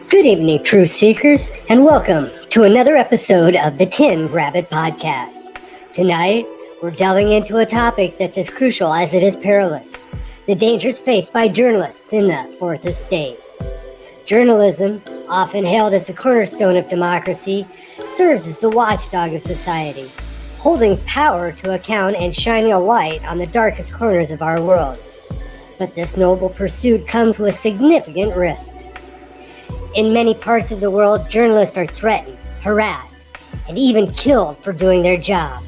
Good evening, truth seekers, and welcome to another episode of the Tin Rabbit Podcast. Tonight, we're delving into a topic that's as crucial as it is perilous: the dangers faced by journalists in the Fourth Estate. Journalism, often hailed as the cornerstone of democracy, serves as the watchdog of society, holding power to account and shining a light on the darkest corners of our world. But this noble pursuit comes with significant risks. In many parts of the world, journalists are threatened, harassed, and even killed for doing their job.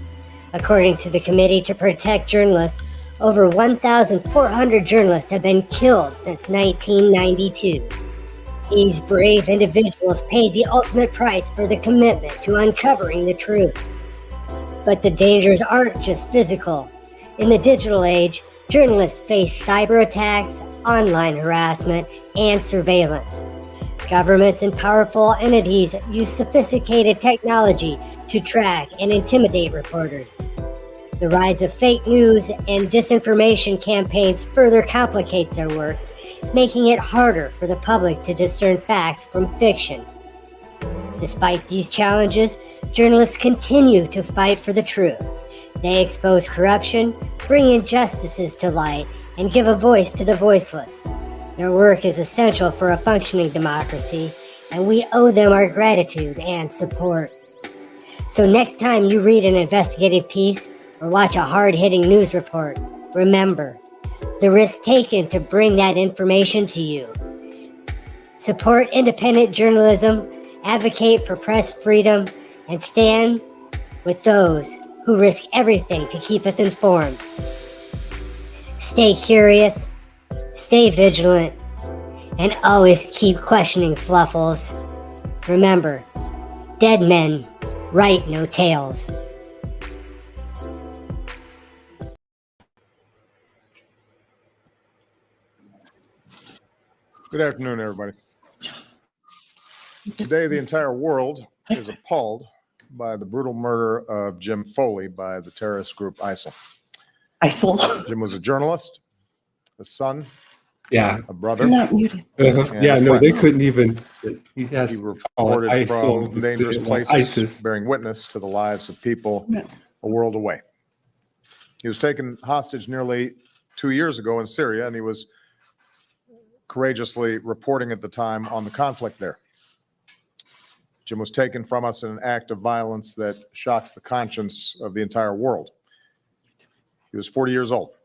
According to the Committee to Protect Journalists, over 1,400 journalists have been killed since 1992. These brave individuals paid the ultimate price for the commitment to uncovering the truth. But the dangers aren't just physical. In the digital age, journalists face cyber attacks, online harassment, and surveillance. Governments and powerful entities use sophisticated technology to track and intimidate reporters. The rise of fake news and disinformation campaigns further complicates their work, making it harder for the public to discern fact from fiction. Despite these challenges, journalists continue to fight for the truth. They expose corruption, bring injustices to light, and give a voice to the voiceless. Their work is essential for a functioning democracy, and we owe them our gratitude and support. So next time you read an investigative piece or watch a hard-hitting news report, remember the risk taken to bring that information to you. Support independent journalism, advocate for press freedom, and stand with those who risk everything to keep us informed. Stay curious, stay vigilant, and always keep questioning, Fluffles. Remember, dead men write no tales. Good afternoon, everybody. Today, the entire world is appalled by the brutal murder of Jim Foley by the terrorist group ISIL. Jim was a journalist, a son, a brother. Not muted. They couldn't even. He reported from dangerous places, bearing witness to the lives of people a world away. He was taken hostage nearly 2 years ago in Syria, and he was courageously reporting at the time on the conflict there. Jim was taken from us in an act of violence that shocks the conscience of the entire world. He was 40 years old,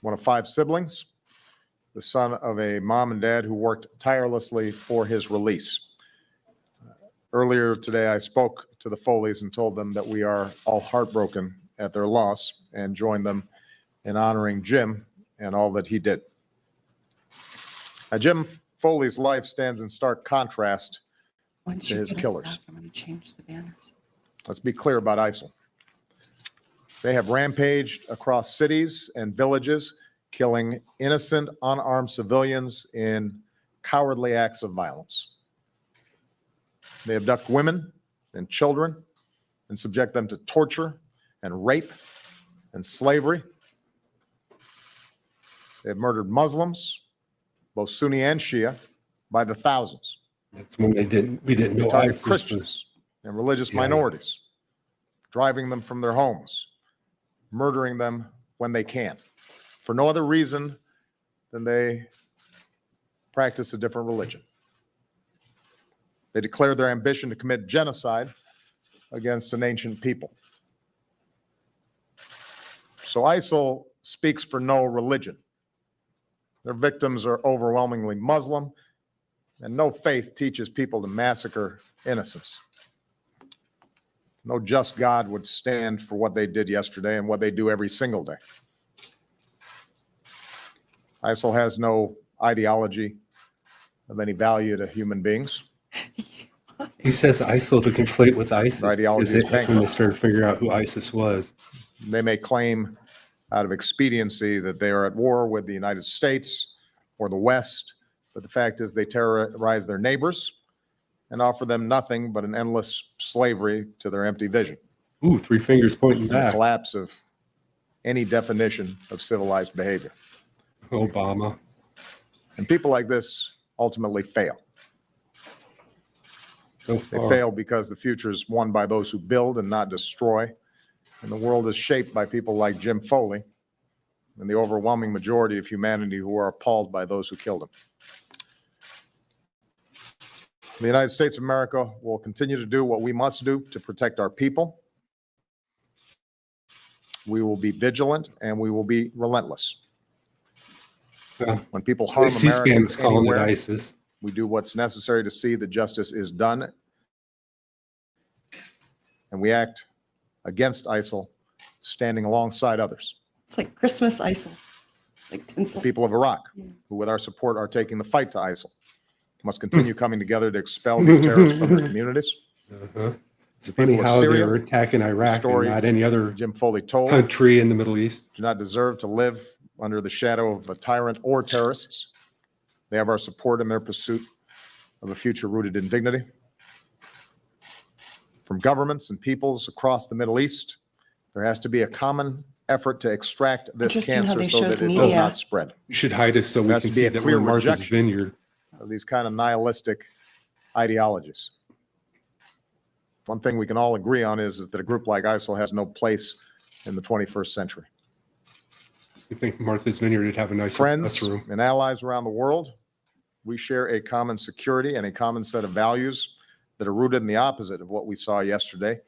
one of 5 siblings, the son of a mom and dad who worked tirelessly for his release. Earlier today, I spoke to the Foleys and told them that we are all heartbroken at their loss and join them in honoring Jim and all that he did. Now, Jim Foley's life stands in stark contrast to his killers. I'm going to change the banners. Let's be clear about ISIL. They have rampaged across cities and villages, killing innocent, unarmed civilians in cowardly acts of violence. They abduct women and children and subject them to torture and rape and slavery. They have murdered Muslims, both Sunni and Shia, by the thousands. That's when we didn't know target Christians and religious minorities, driving them from their homes, murdering them when they can, for no other reason than they practice a different religion. They declared their ambition to commit genocide against an ancient people. So ISIL speaks for no religion. Their victims are overwhelmingly Muslim, and no faith teaches people to massacre innocents. No just God would stand for what they did yesterday and what they do every single day. ISIL has no ideology of any value to human beings. He says ISIL to conflate with ISIS. Their ideology is That's when they bankrupt. started figuring out who ISIS was. They may claim out of expediency that they are at war with the United States or the West, but the fact is they terrorize their neighbors and offer them nothing but an endless slavery to their empty vision. Ooh, 3 fingers pointing And the back. collapse of any definition of civilized behavior. Obama. And people like this ultimately fail. So They far. fail because the future is won by those who build and not destroy. And the world is shaped by people like Jim Foley and the overwhelming majority of humanity who are appalled by those who killed him. The United States of America will continue to do what we must do to protect our people. We will be vigilant and we will be relentless. Yeah. When people harm C-SPAN Americans is calling it anywhere, ISIS. we do what's necessary to see that justice is done. And we act against ISIL, standing alongside others. It's like Christmas ISIL, like The tinsel. people of Iraq, who with our support are taking the fight to ISIL, must continue coming together to expel these terrorists from their communities. Uh-huh. It's The funny people of how they Syria, were attacking Iraq story and not any other Jim Foley told, country in the Middle East. do not deserve to live under the shadow of a tyrant or terrorists. They have our support in their pursuit of a future rooted in dignity. From governments and peoples across the Middle East, there has to be a common effort to extract this Interesting how cancer they so showed that it media. does not spread. You should hide us so we There has can to be see a that clear we're Martha's rejection. Vineyard. Of these kind of nihilistic ideologies. One thing we can all agree on is that a group like ISIL has no place in the 21st century. You think Martha's Vineyard would have a nicer Friends classroom? and allies around the world, we share a common security and a common set of values that are rooted in the opposite of what we saw yesterday.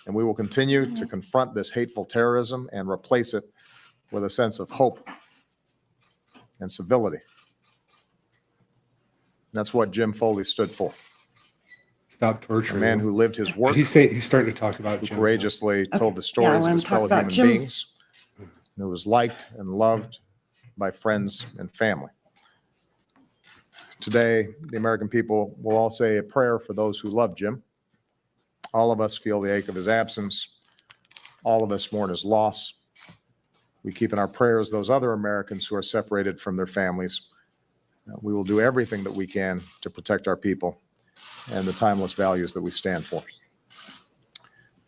And we will continue to confront this hateful terrorism and replace it with a sense of hope and civility. That's what Jim Foley stood for. Stop A torturing man them. who lived his But work, he's starting to talk about who Jim. courageously told the Yeah, stories I of wanna his talk fellow about human Jim. beings, and who was liked and loved by friends and family. Today, the American people will all say a prayer for those who love Jim. All of us feel the ache of his absence. All of us mourn his loss. We keep in our prayers those other Americans who are separated from their families. We will do everything that we can to protect our people and the timeless values that we stand for.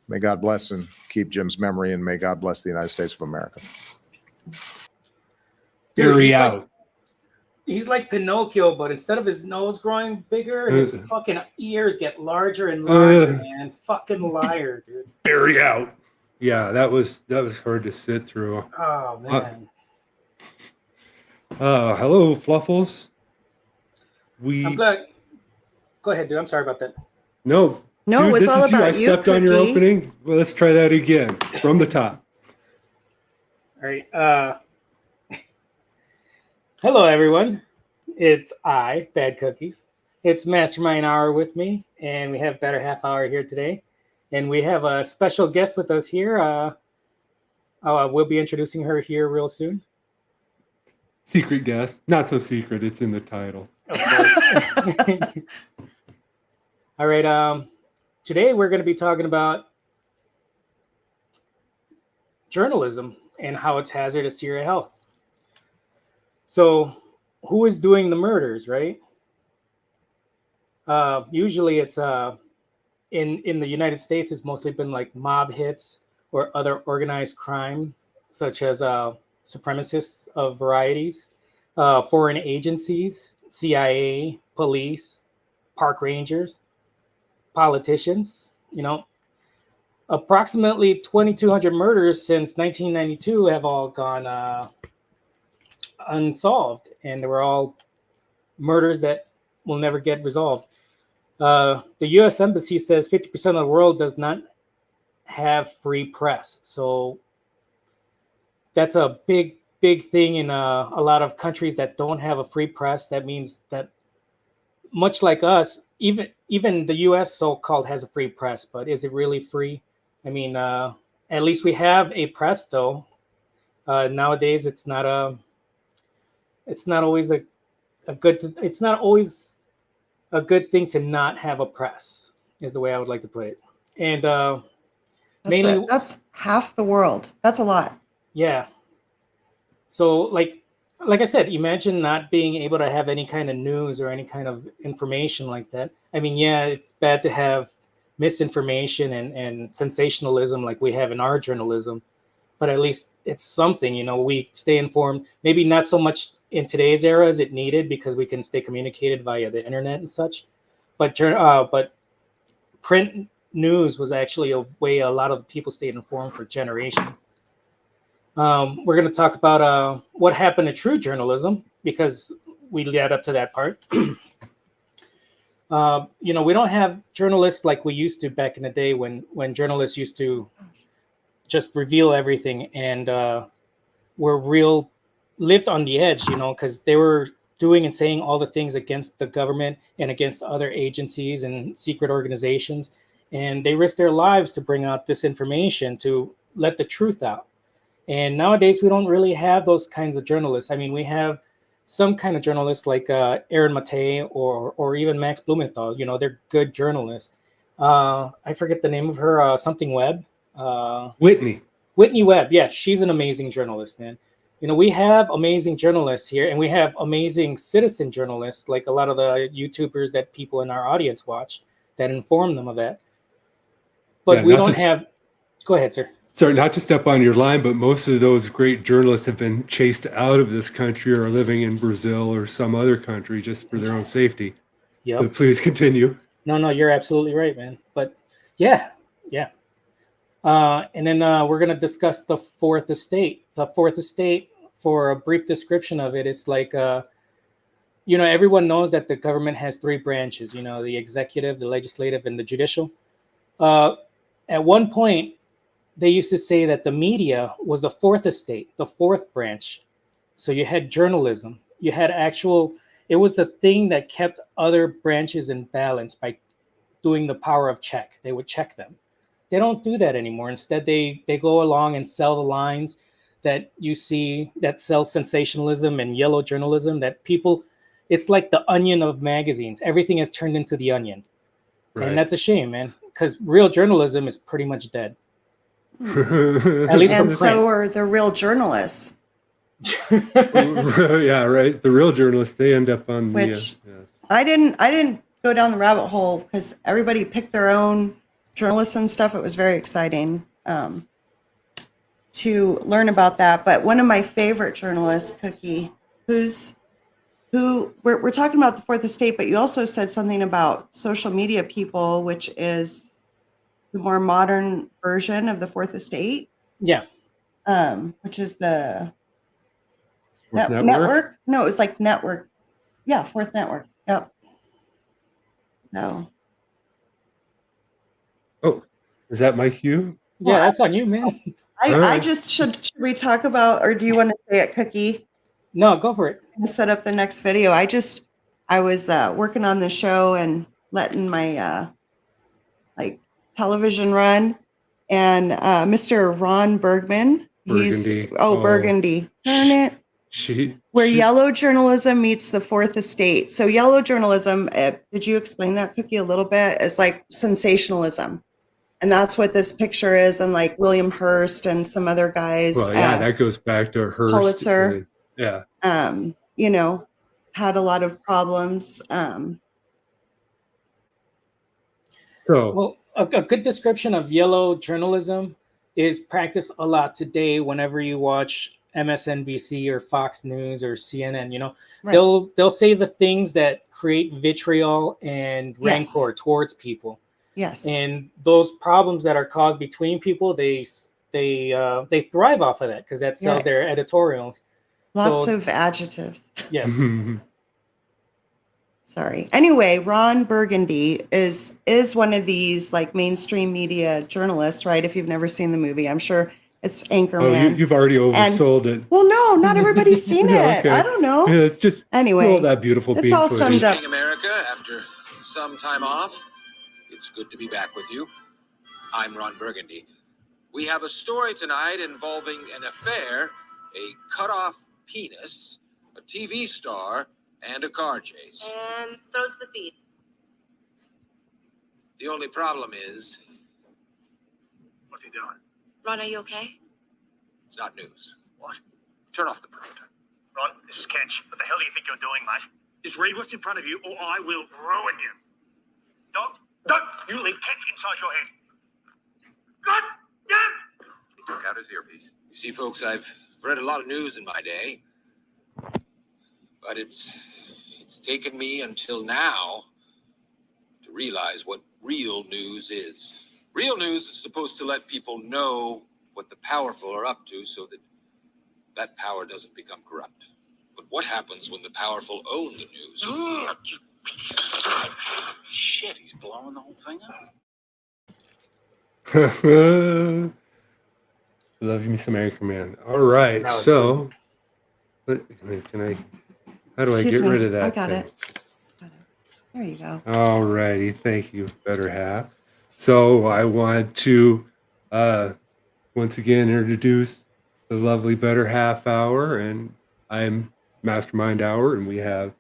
May God bless and keep Jim's memory, and may God bless the United States of America. Dude, Bury he's out. He's like Pinocchio, but instead of his nose growing bigger, his fucking ears get larger and larger, man. Fucking liar, dude. Bury out. Yeah, that was hard to sit through. Oh, man. Hello, Fluffles. I'm glad. Go ahead, dude. I'm sorry about that. No, No, dude, it was this all is you. I about you, stepped on your Cookie. opening. Well, let's try that again from the top. All right. Hello, everyone. It's I, Bad Cookies. It's Mastermind Hour with me, and we have Better Half Hour here today. And we have a special guest with us here. We'll be introducing her here real soon. Secret guest. Not so secret. It's in the title. Of course. All right. Today we're going to be talking about journalism and how it's hazardous to your health. So, who is doing the murders, right? Usually, it's in the United States. It's mostly been like mob hits or other organized crime, such as supremacists of varieties, foreign agencies, CIA, police, park rangers, politicians. You know, approximately 2,200 murders since 1992 have all gone unsolved, and they were all murders that will never get resolved. The U.S. Embassy says 50% of the world does not have free press. So that's a big thing in a lot of countries that don't have a free press. That means that, much like us, even the U.S. so-called has a free press, but is it really free? I mean, at least we have a press, though. Nowadays, it's not always it's not always a good thing to not have a press, is the way I would like to put it. And mainly, that's half the world. That's a lot. yeah. So like I said, imagine not being able to have any kind of news or any kind of information like that. I mean, yeah, it's bad to have misinformation and sensationalism like we have in our journalism, but at least it's something, we stay informed. Maybe not so much in today's era as it needed, because we can stay communicated via the internet and such. But print news was actually a way a lot of people stayed informed for generations. We're going to talk about what happened to true journalism, because we led up to that part. We don't have journalists like we used to back in the day when journalists used to just reveal everything and lived on the edge, because they were doing and saying all the things against the government and against other agencies and secret organizations. And they risked their lives to bring out this information, to let the truth out. And nowadays, we don't really have those kinds of journalists. I mean, we have some kind of journalists like Aaron Matei or even Max Blumenthal. They're good journalists. I forget the name of her, something Webb. Whitney Webb. Yeah, she's an amazing journalist, man. We have amazing journalists here, and we have amazing citizen journalists, like a lot of the YouTubers that people in our audience watch that inform them of that. But we don't have... Go ahead, sir. Sorry, not to step on your line, but most of those great journalists have been chased out of this country or are living in Brazil or some other country just for their own safety. Yep. But please continue. No, you're absolutely right, man. But yeah. And then we're going to discuss the fourth estate. The fourth estate, for a brief description of it, it's like, everyone knows that the government has three branches, the executive, the legislative, and the judicial. At one point, they used to say that the media was the fourth estate, the fourth branch. So you had journalism, you had it was the thing that kept other branches in balance by doing the power of check. They would check them. They don't do that anymore. Instead, they go along and sell the lines that you see that sell sensationalism and yellow journalism that people, it's like the onion of magazines. Everything has turned into the onion. Right. And that's a shame, man, because real journalism is pretty much dead. At least and so are the real journalists. Yeah, right. The real journalists, they end up on which I didn't go down the rabbit hole because everybody picked their own journalists and stuff. It was very exciting to learn about that. But one of my favorite journalists, Cookie, we're talking about the fourth estate, but you also said something about social media people, which is the more modern version of the fourth estate. Yeah. Which is the network? No, it was like network. Yeah, fourth network. Yep. No. Oh, is that my cue? Yeah, that's on you, man. I just should we talk about, or do you want to say it, Cookie? No, go for it. To set up the next video. I was working on the show and letting my television run, and Mr. Ron Bergman. Burgundy. Burgundy. Darn it. Where yellow journalism meets the fourth estate. So yellow journalism, did you explain that, Cookie, a little bit? It's like sensationalism. And that's what this picture is. And like William Hearst and some other guys. Well, yeah, that goes back to Hearst. Pulitzer. Yeah. Had a lot of problems. Well, a good description of yellow journalism is practiced a lot today whenever you watch MSNBC or Fox News or CNN. Right. They'll say the things that create vitriol and rancor towards people. Yes. And those problems that are caused between people, they thrive off of that because that sells their editorials. Lots of adjectives. Yes. Sorry. Anyway, Ron Burgundy is one of these like mainstream media journalists, right? If you've never seen the movie, I'm sure it's Anchorman. You've already oversold it. Well, no, not everybody's seen it. Okay. I don't know. Yeah, just Anyway, roll that beautiful it's bean all footage. summed up. Greeting America after some time off. It's good to be back with you. I'm Ron Burgundy. We have a story tonight involving an affair, a cut-off penis, a TV star, and a car chase. And throw to the feed. The only problem is... What's he doing? Ron, are you okay? It's not news. What? Turn off the promoter. Ron, this is Kench. What the hell do you think you're doing, mate? Just read what's in front of you, or I will ruin you. Don't you leave Kench inside your head. God damn! He took out his earpiece. You see, folks, I've read a lot of news in my day, but it's taken me until now to realize what real news is. Real news is supposed to let people know what the powerful are up to so that that power doesn't become corrupt. But what happens when the powerful own the news? Shit, he's blowing the whole thing up. Love me some Anchorman. All right, That was so how do I Excuse get me. rid of that? I got thing? it. There you go. All righty, thank you, better half. So I want to once again introduce the lovely better half hour, and I'm Mastermind Hour, and we have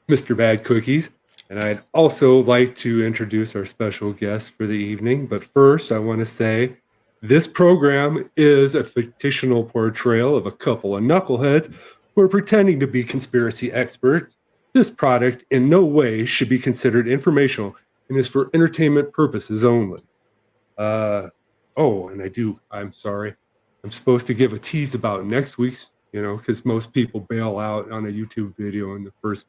Mr. Bad Cookies. And I'd also like to introduce our special guest for the evening. But first, I want to say this program is a fictional portrayal of a couple of knuckleheads who are pretending to be conspiracy experts. This product in no way should be considered informational and is for entertainment purposes only. I'm sorry. I'm supposed to give a tease about next week's, because most people bail out on a YouTube video in the first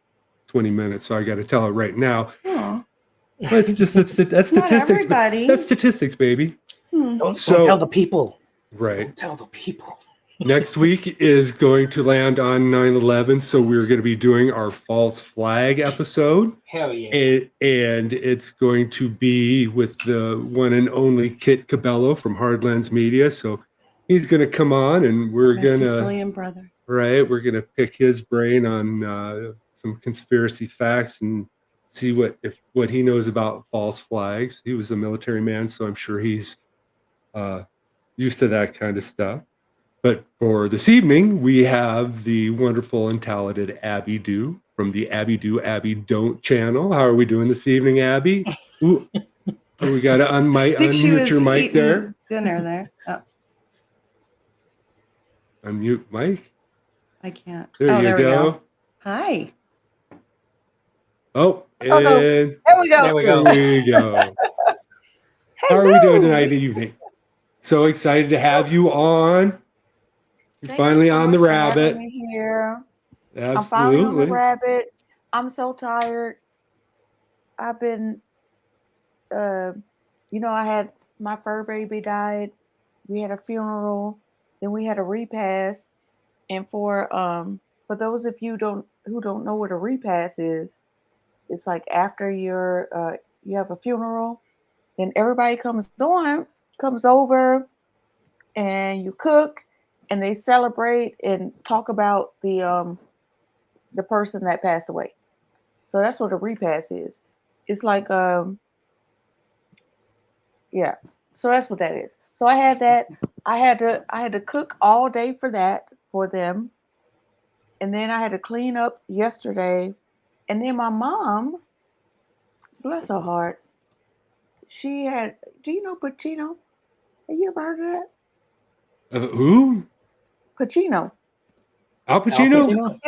20 minutes. So I got to tell it right now. Oh, That's statistics. everybody. That's statistics, baby. Don't So- tell the people. Right. Don't tell the people. Next week is going to land on 9/11. So we're going to be doing our false flag episode. Hell yeah. And it's going to be with the one and only Kit Cabello from Hardlands Media. So he's going to come on, and we're my going to, Sicilian brother. right, we're going to pick his brain on some conspiracy facts and see what he knows about false flags. He was a military man, so I'm sure he's used to that kind of stuff. But for this evening, we have the wonderful and talented Abby Do from the Abby Do, Abby Don't channel. How are we doing this evening, Abby? Ooh. Oh, we got to unmute your mic there. Dinner there. Oh, Unmute mic. I can't. There you there we go. go. Hi. Oh, and There we go. There we go. there you go. How are we doing tonight evening? So excited to have you on. You're Thank finally you so on the much for having rabbit. me here. I'm finally on the Absolutely. rabbit. I'm so tired. I've been, I had my fur baby died. We had a funeral. Then we had a repast. And for those of you who don't know what a repast is, it's like after you have a funeral, then everybody comes over, and you cook, and they celebrate and talk about the person that passed away. So that's what a repast is. It's like yeah. So that's what that is. So I had that. I had to cook all day for them, and then I had to clean up yesterday, and then my mom, bless her heart, she had. Do you know Pacino? Have you ever heard of that? Who? Pacino. Al Pacino?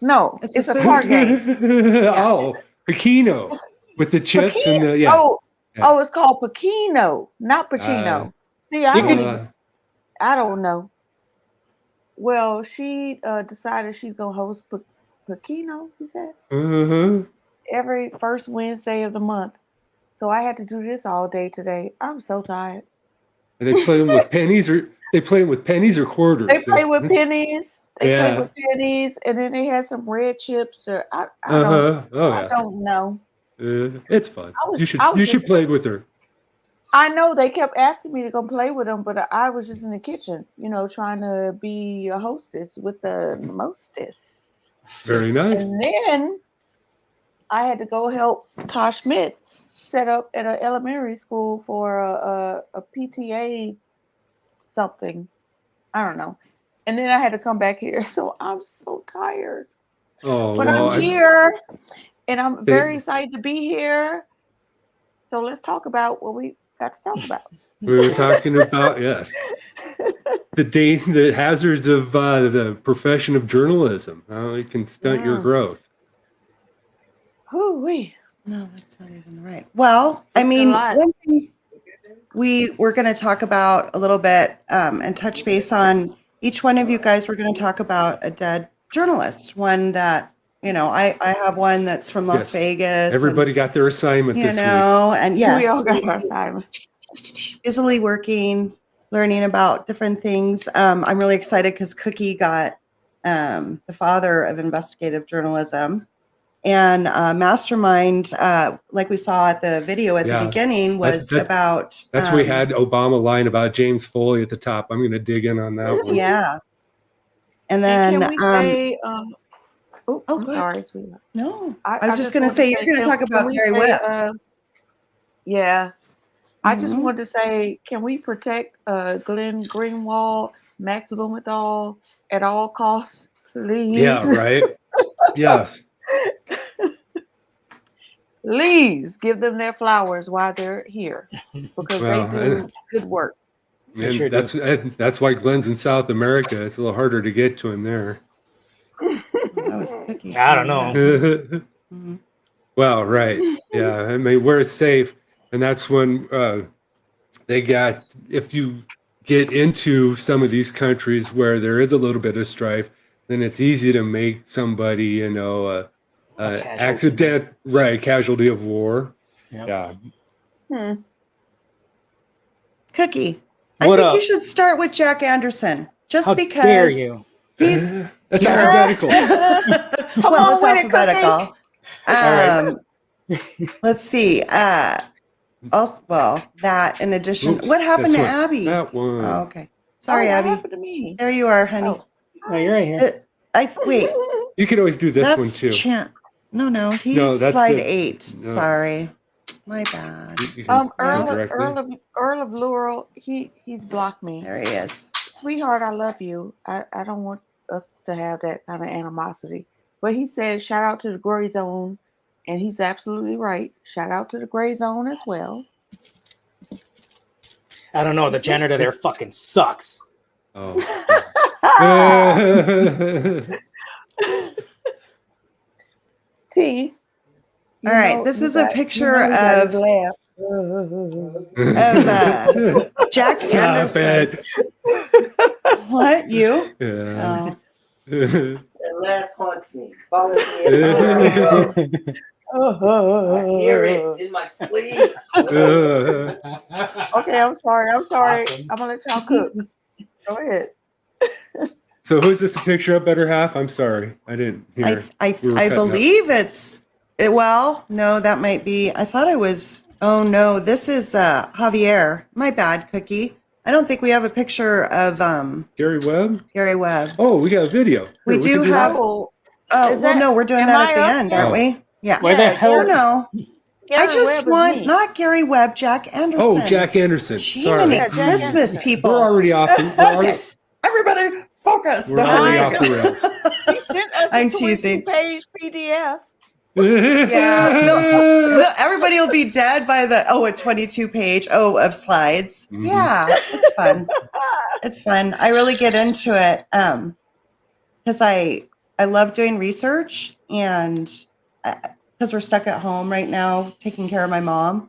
No, It's it's a a food card game. Oh, Pacino with the chips and the Oh, it's called Pacino, not Pacino. See, I don't know. Well, she decided she's gonna host Pacino. You said every first Wednesday of the month. So I had to do this all day today. I'm so tired. Are they playing with pennies, or They play with pennies or quarters? They play with pennies. They play Yeah. with pennies, and then they had some red chips. Or I Oh I yeah. don't know. It's fun. I was You should just play with her. I know they kept asking me to go play with them, but I was just in the kitchen, trying to be a hostess with the mostess. Very nice. And then I had to go help Tosh Schmidt set up at an elementary school for a PTA something. I don't know. And then I had to come back here. So I'm so tired. Oh, But well, I'm here and I'm very excited to be here. So let's talk about what we got to talk about. we were talking about, yes, the hazards of the profession of journalism, how it can stunt your growth. Hoo-wee. No, that's not even right. Well, I It's a mean, lot. one thing we're going to talk about a little bit and touch base on each one of you guys. We're going to talk about a dead journalist, one that, I have one that's from Las Yes. Vegas. Everybody got their assignment this week. And yes, We all got our assignment. busily working, learning about different things. I'm really excited because Cookie got the father of investigative journalism. And Mastermind, like we saw at the video at the beginning, was about... That's we had Obama line about James Foley at the top. I'm going to dig in on that one. Yeah. And then... can we say... I'm sorry, sweetheart. No, I was just going to say, you're going to talk about Gary Webb. Yeah. I just wanted to say, can we protect Glenn Greenwald, Max Blumenthal at all costs, please? Yeah, right. Yes. Please give them their flowers while they're here because they do good work. And sure that's why Glenn's in South America. It's a little harder to get to him there. That was Cookie. I don't know. Well, right. Yeah. I mean, we're safe. And that's when they got, if you get into some of these countries where there is a little bit of strife, then it's easy to make somebody, casualty of war. Yep. Yeah. Cookie, What I think up? you should start with Jack Anderson, just How because dare you? he's... That's alphabetical. Well, it's alphabetical. Let's see. Also, that in addition, Oops, what happened to this one. Abby? That one. Oh, okay. Sorry, what Abby. happened to me? There you are, honey. Oh, you're right here. Wait. You could always do this That's one too. No, he's No, that's slide the- 8. no. Sorry, my bad. You can Earl directly. of Laurel, he's blocked me. There he is. Sweetheart, I love you. I don't want us to have that kind of animosity. But he said, shout out to the gray zone. And he's absolutely right. Shout out to the gray zone as well. I don't know. The janitor there fucking sucks. Oh. T. All right, this is a picture of Jack Stop Anderson. it. What, you? Yeah. Oh. Laugh haunts me, follows me. I hear it in my sleep. Okay, I'm sorry. Awesome. I'm gonna let y'all cook. Go ahead. So who's this a picture of, better half? I'm sorry, I didn't hear. I We were cutting up. believe well, no, that might be, I thought I was, oh no, this is Javier. My bad, Cookie. I don't think we have a picture of Gary Webb. Gary Webb. Oh, we got a video. We Here, do can have, that. oh, Is well, that- no, we're doing am that at I the up end, there? aren't we? Yeah. Why the Yeah, hell? No. I Gary just Webb is want, me. not Gary Webb, Jack Anderson. Oh, Jack Anderson. Sorry. Jiminy Yeah, Jack Christmas, Anderson. people. We're already off the. Focus. Everybody, focus. We're already off the rails. He sent us I'm a teasing. 22-page PDF. Yeah, no, everybody will be dead by a 22 page of slides. Mhm. Yeah, it's fun. It's fun. I really get into it because I love doing research, and because we're stuck at home right now taking care of my mom,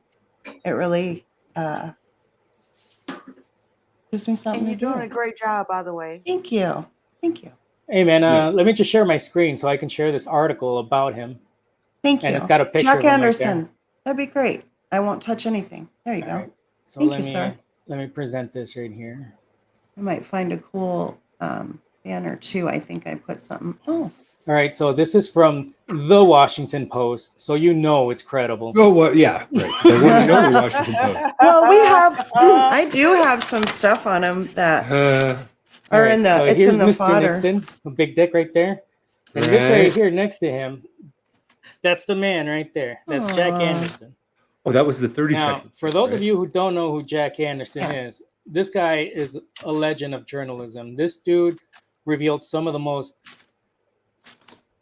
it really gives me something And to you're doing a do. great job, by the way. Thank you. Thank you. Hey man, Yeah. let me just share my screen so I can share this article about him. Thank you. And it's got a picture Jack of him right Anderson. there. That'd be great. I won't touch anything. There you go. All right. So Thank let you, me sir. let me present this right here. I might find a cool banner too. I think I put something. Oh, All right, so this is from the Washington Post, so you know it's credible. Oh, well, yeah, right. The one and only Washington Post. well, we have. I do have some stuff on them that All are right, in the. so It's here's in the Mr. fodder. Nixon, a big dick right there, and this right here next to him, that's the man right there. That's Jack Aw. Anderson. Oh, that was the 30 Now, second. for those right? of you who don't know who Jack Anderson is, this guy is a legend of journalism. This dude revealed some of the most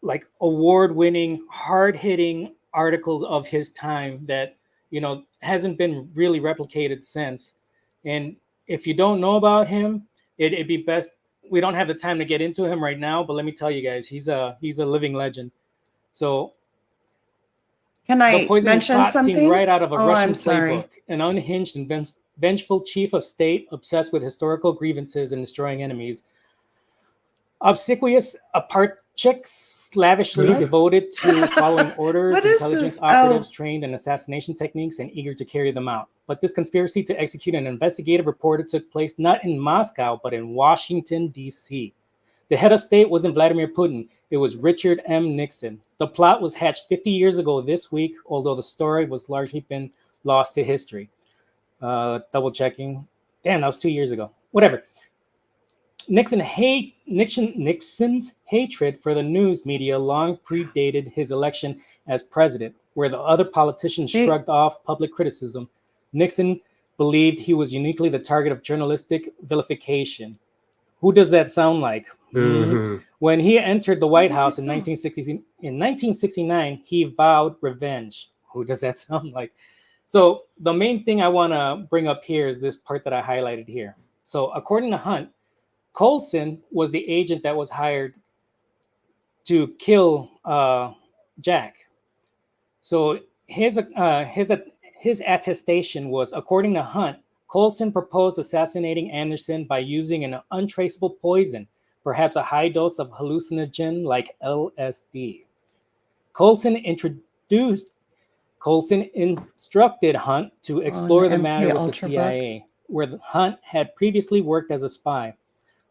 like award-winning, hard-hitting articles of his time that, you know, hasn't been really replicated since. And if you don't know about him, it'd be best. We don't have the time to get into him right now, but let me tell you guys, he's a living legend. So Can the I poisonous mention plot something? seemed right out of a Oh, Russian I'm sorry. playbook. An unhinged and vengeful chief of state obsessed with historical grievances and destroying enemies. Obsequious apartchicks lavishly What? devoted to following orders, What is intelligence this? operatives trained in assassination techniques and eager to carry them out. But this conspiracy to execute an investigative reporter took place not in Moscow, but in Washington, D.C. The head of state wasn't Vladimir Putin. It was Richard M. Nixon. The plot was hatched 50 years ago this week, although the story was largely been lost to history. Double checking. Damn, that was 2 years ago. Whatever. Nixon's hatred for the news media long predated his election as president, where the other politicians shrugged off public criticism. Nixon believed he was uniquely the target of journalistic vilification. Who does that sound like? Mhm. When he entered the White House in 1969, he vowed revenge. Who does that sound like? So the main thing I want to bring up here is this part that I highlighted here. So according to Hunt, Coulson was the agent that was hired to kill Jack. So his attestation was, according to Hunt, Coulson proposed assassinating Anderson by using an untraceable poison, perhaps a high dose of hallucinogen like LSD. Coulson instructed Hunt to explore the matter with the CIA, where Hunt had previously worked as a spy.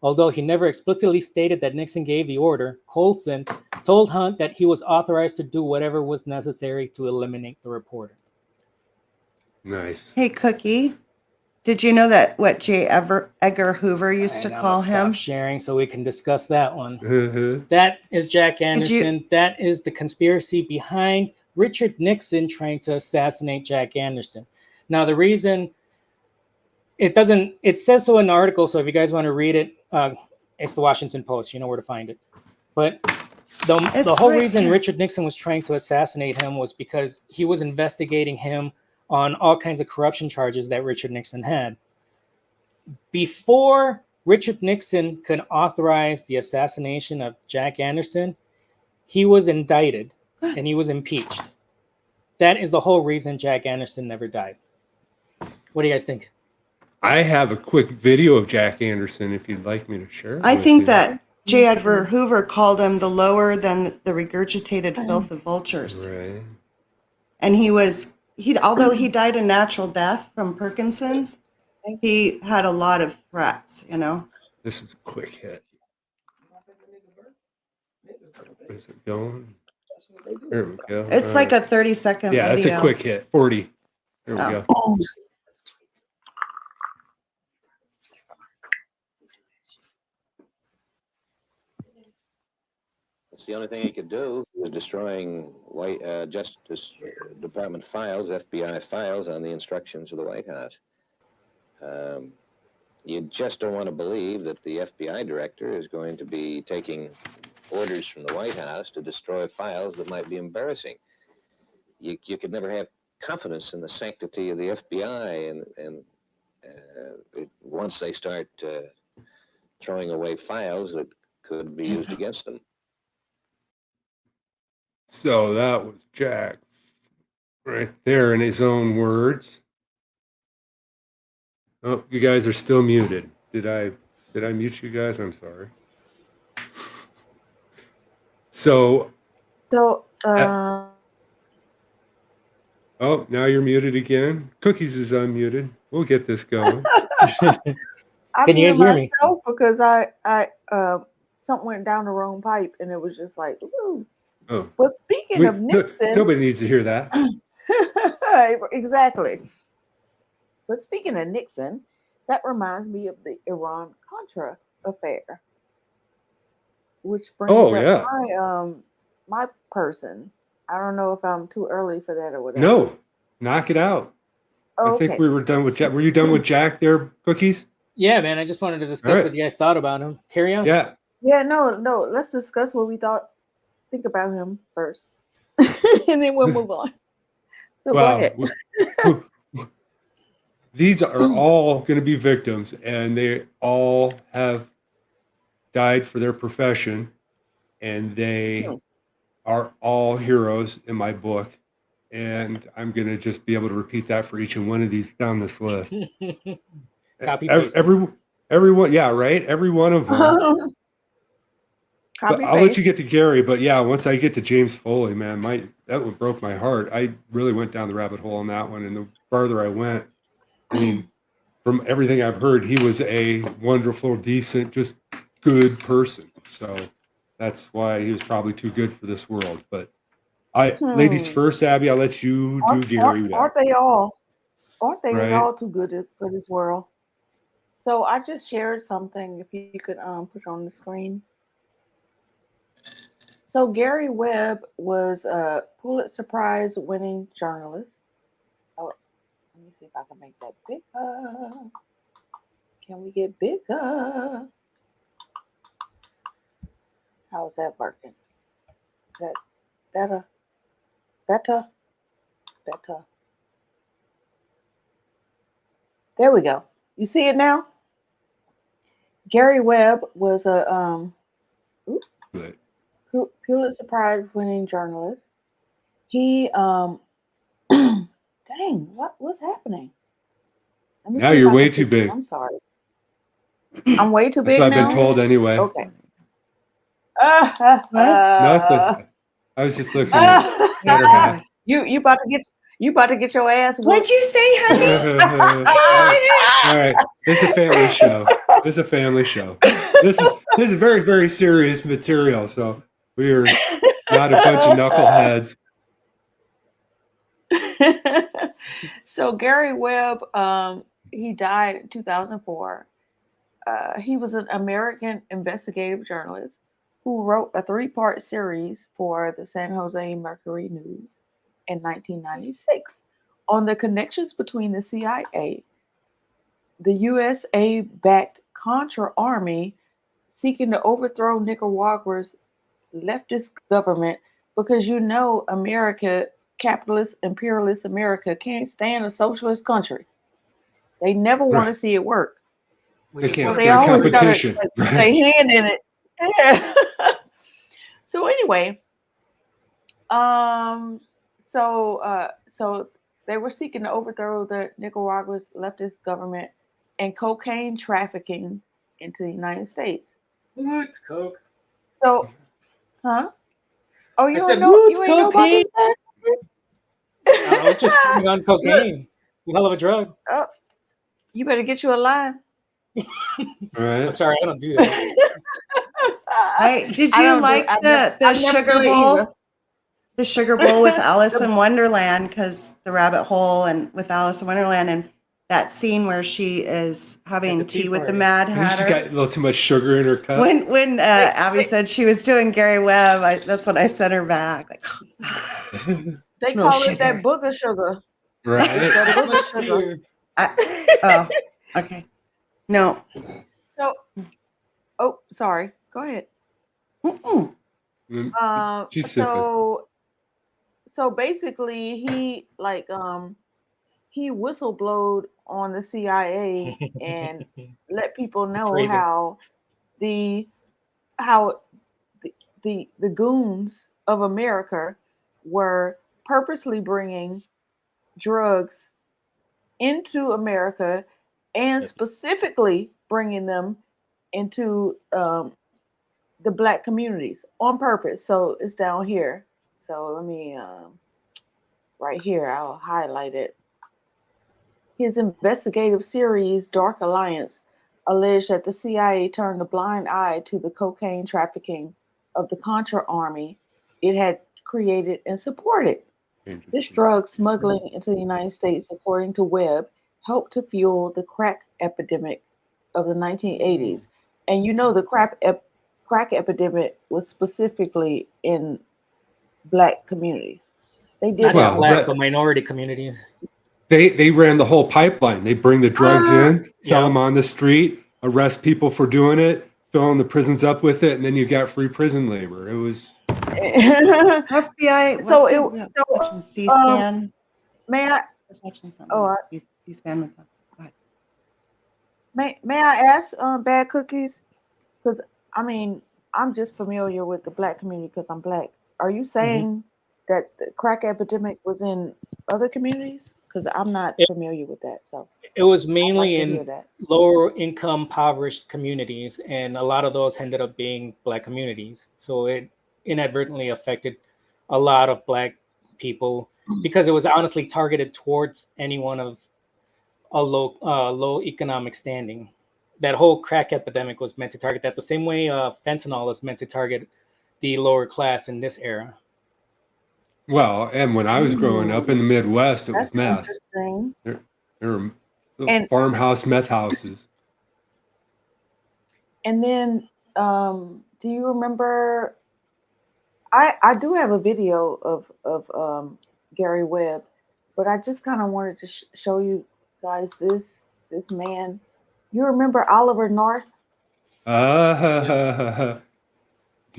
Although he never explicitly stated that Nixon gave the order, Coulson told Hunt that he was authorized to do whatever was necessary to eliminate the reporter. Nice. Hey, Cookie, did you know that what J. Edgar Hoover used to call him? Stop sharing so we can discuss that one. Mm-hmm. That is Jack Anderson. That is the conspiracy behind Richard Nixon trying to assassinate Jack Anderson. Now, the reason it says so in the article, so if you guys want to read it, it's the Washington Post. You know where to find it. But the whole reason Richard Nixon was trying to assassinate him was because he was investigating him on all kinds of corruption charges that Richard Nixon had. Before Richard Nixon could authorize the assassination of Jack Anderson, he was indicted and he was impeached. That is the whole reason Jack Anderson never died. What do you guys think? I have a quick video of Jack Anderson if you'd like me to share. I think that J. Edgar Hoover called him the lower than the regurgitated filth of vultures. Right. And although he died a natural death from Parkinson's, he had a lot of threats, you know. This is a quick hit. Is it going? There we go. It's like a 30-second video. Yeah, that's a quick hit. 40. There we go. The only thing he could do was destroying Justice Department files, FBI files, on the instructions of the White House. You just don't want to believe that the FBI director is going to be taking orders from the White House to destroy files that might be embarrassing. You could never have confidence in the sanctity of the FBI, and once they start throwing away files that could be used against them. So that was Jack right there in his own words. Oh, you guys are still muted. Did I mute you guys? I'm sorry. So oh, now you're muted again. Cookies is unmuted. We'll get this going. I Can you guys hear muted me? myself because something went down the wrong pipe, and it was just like, ooh. Oh, Well, speaking of Nixon, nobody needs to hear that. exactly. But speaking of Nixon, that reminds me of the Iran-Contra affair, which brings Oh up yeah. my person. I don't know if I'm too early for that or whatever. No, knock it out. I think Okay. we were done with Jack. Were you done with Jack there, Cookies? Yeah, man. I just wanted to discuss All right. what you guys thought about him. Carry on. Yeah. Yeah, no. Let's discuss what we think about him first, and then we'll move on. So go Wow. ahead. These are all going to be victims, and they all have died for their profession, and they are all heroes in my book. And I'm going to just be able to repeat that for each and one of these down this list. Copy paste. Everyone, yeah, right. Every one of them. But I'll let you get to Gary. But yeah, once I get to James Foley, man, that one broke my heart. I really went down the rabbit hole on that one, and the farther I went, I mean, from everything I've heard, he was a wonderful, decent, just good person. So that's why he was probably too good for this world. But ladies first, Abby, I'll let you do Gary Webb. Aren't they all? Aren't they Right. all too good for this world? So I just shared something. If you could put on the screen. So Gary Webb was a Pulitzer Prize winning journalist. Oh, let me see if I can make that bigger. Can we get bigger? How's that working? Is that better? Better? There we go. You see it now? Gary Webb was a Pulitzer Prize winning journalist. He dang, what's happening? Now you're way too big. I'm sorry. I'm way too That's big what now? I've been told anyway. Okay. Nothing. I was just looking at better half. You about to get your ass whooped. What'd you say, honey? All right. It's a family show. It's a family show. This is very, very serious material. So we are not a bunch of knuckleheads. So Gary Webb, he died in 2004. He was an American investigative journalist who wrote a 3-part series for the San Jose Mercury News in 1996 on the connections between the CIA, the USA-backed Contra Army seeking to overthrow Nicaragua's leftist government, because America, capitalist, imperialist America, can't stand a socialist country. They never want to see it work. They can't So they stand always competition. got their hand in it. Yeah. So anyway, so they were seeking to overthrow the Nicaragua's leftist government and cocaine trafficking into the United States. What's coke? So, huh? Oh, you I don't said, know? what's You ain't know about cocaine? this? I was just putting on cocaine. It's a hell of a drug. Oh, you better get you a line. Right. I'm sorry, I don't do that. Did you like the sugar bowl? Either. The sugar bowl with Alice in Wonderland, because the rabbit hole and with Alice in Wonderland, and that scene where she is having tea with the Mad I think Hatter. she got a little too much sugar in her cup. When Abby said she was doing Gary Webb, that's what I sent her back. Like, they call it that booger sugar. Right. That booger sugar. Oh, okay. No. Oh, sorry. Go ahead. She's sipping. So basically, he whistleblowed on the CIA and let people know how the goons of America were purposely bringing drugs into America and specifically bringing them into the Black communities on purpose. So it's down here. So let me, right here, I'll highlight it. His investigative series, Dark Alliance, alleged that the CIA turned a blind eye to the cocaine trafficking of the Contra army it had created and supported. This drug smuggling into the United States, according to Webb, helped to fuel the crack epidemic of the 1980s. And you know, the crack epidemic was specifically in Black communities. They did Not just Well, Black, that- but minority communities. They ran the whole pipeline. They bring the drugs in, sell Yeah. them on the street, arrest people for doing it, filling the prisons up with it, and then you got free prison labor. It was FBI. So watching C-SPAN. may I I was watching something. Oh, on C-SPAN with them. Go ahead. may I ask Bad Cookies? Because I mean, I'm just familiar with the Black community because I'm Black. Are you saying that the crack epidemic was in other communities? Because I'm not familiar with that. So It was I'd mainly like to hear in that. lower income, impoverished communities, and a lot of those ended up being Black communities. So it inadvertently affected a lot of Black people because it was honestly targeted towards anyone of a low economic standing. That whole crack epidemic was meant to target that the same way fentanyl is meant to target the lower class in this era. well, and when I was growing up in the Midwest, it That's was meth. interesting. There were And- farmhouse meth houses. And then, do you remember? I do have a video of Gary Webb, but I just kind of wanted to show you guys this man. You remember Oliver North? Do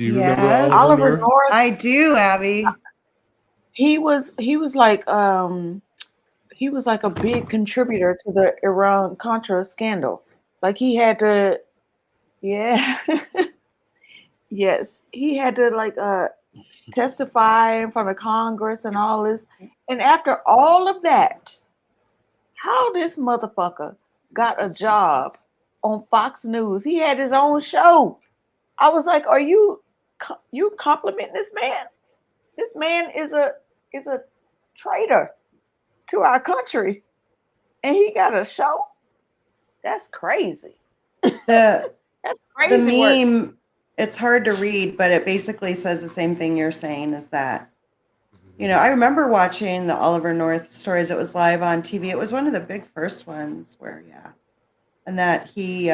you remember Yes. Oliver North? North. I do, Abby. He was like a big contributor to the Iran Contra scandal. Like he had to, yeah, yes, he had to like testify in front of Congress and all this. And after all of that, how this motherfucker got a job on Fox News? He had his own show. I was like, are you complimenting this man? This man is a traitor to our country, and he got a show. That's crazy. The That's crazy. the work. meme, it's hard to read, but it basically says the same thing you're saying, is that, you know, I remember watching the Oliver North stories. It was live on TV. It was one of the big first ones where, and that he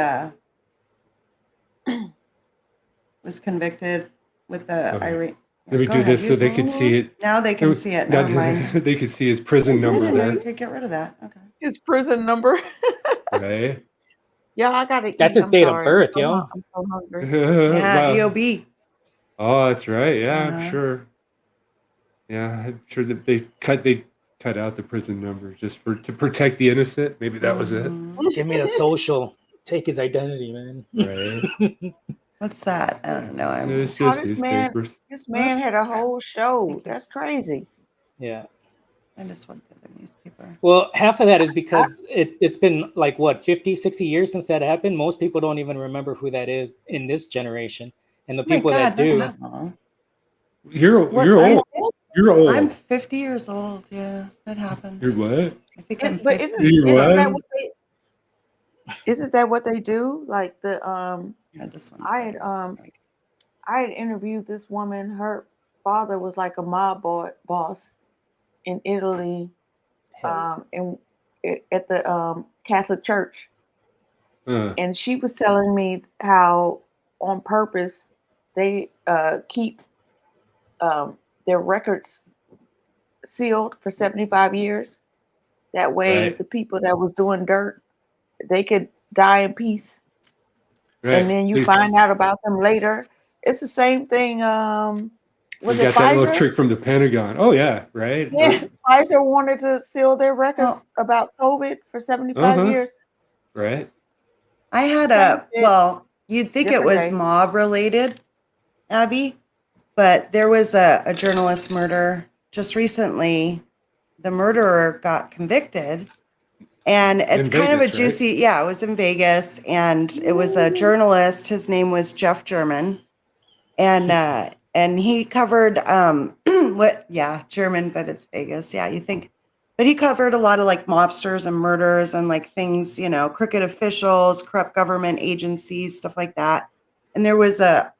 was convicted with the Okay. Irene. Let me Go do ahead, this so use they the could see it. Now they can see it. Never mind. They could see his prison number You there, could get rid of that. Okay. His prison number. right? Yeah, I gotta eat. That's his I'm date of sorry. birth, I'm yo. I'm so hungry. Yeah, Wow. EOB. Oh, that's right. Yeah, I'm Uh-huh. sure. Yeah, I'm sure that they cut out the prison number just to protect the innocent. Maybe that was it. Mhm. Give me the social. Take his identity, man. Right. What's that? I don't know. It's How just this man newspapers. had a whole show. Thank you. That's crazy. Yeah. I just want the other newspaper. Well, half of that is because it's been like what 50, 60 years since that happened. Most people don't even remember who that is in this generation. And the Oh my people that God, do, not that long. You're What- old. You're old. I'm 50 years old. Yeah, that happens. You're what? I think I'm 50. But isn't You what? that what they? Isn't that what they do? Like the Yeah, this one's I had better. I had interviewed this woman. Her father was like a mob boss in Italy, and at the Catholic Church, and she was telling me how on purpose they keep their records sealed for 75 years. That way, Right. the people that was doing dirt, they could die in peace. Right. And then you They- find out about them later. It's the same thing. Was you it got that little Pfizer? trick from the Pentagon. Oh yeah, right. Yeah, Pfizer wanted to seal their records Oh. about COVID for 75 Uh-huh. years. Right. I had Same thing. well, you'd think it Different was day. mob related, Abby, but there was a journalist murder just recently. The murderer got convicted, and it's In kind of a Vegas, right? juicy, yeah, it was in Vegas, and it was a journalist. His name was Jeff German, and he covered German, but it's Vegas. Yeah, you think But he covered a lot of like mobsters and murders and like things, you know, crooked officials, corrupt government agencies, stuff like that. And there was a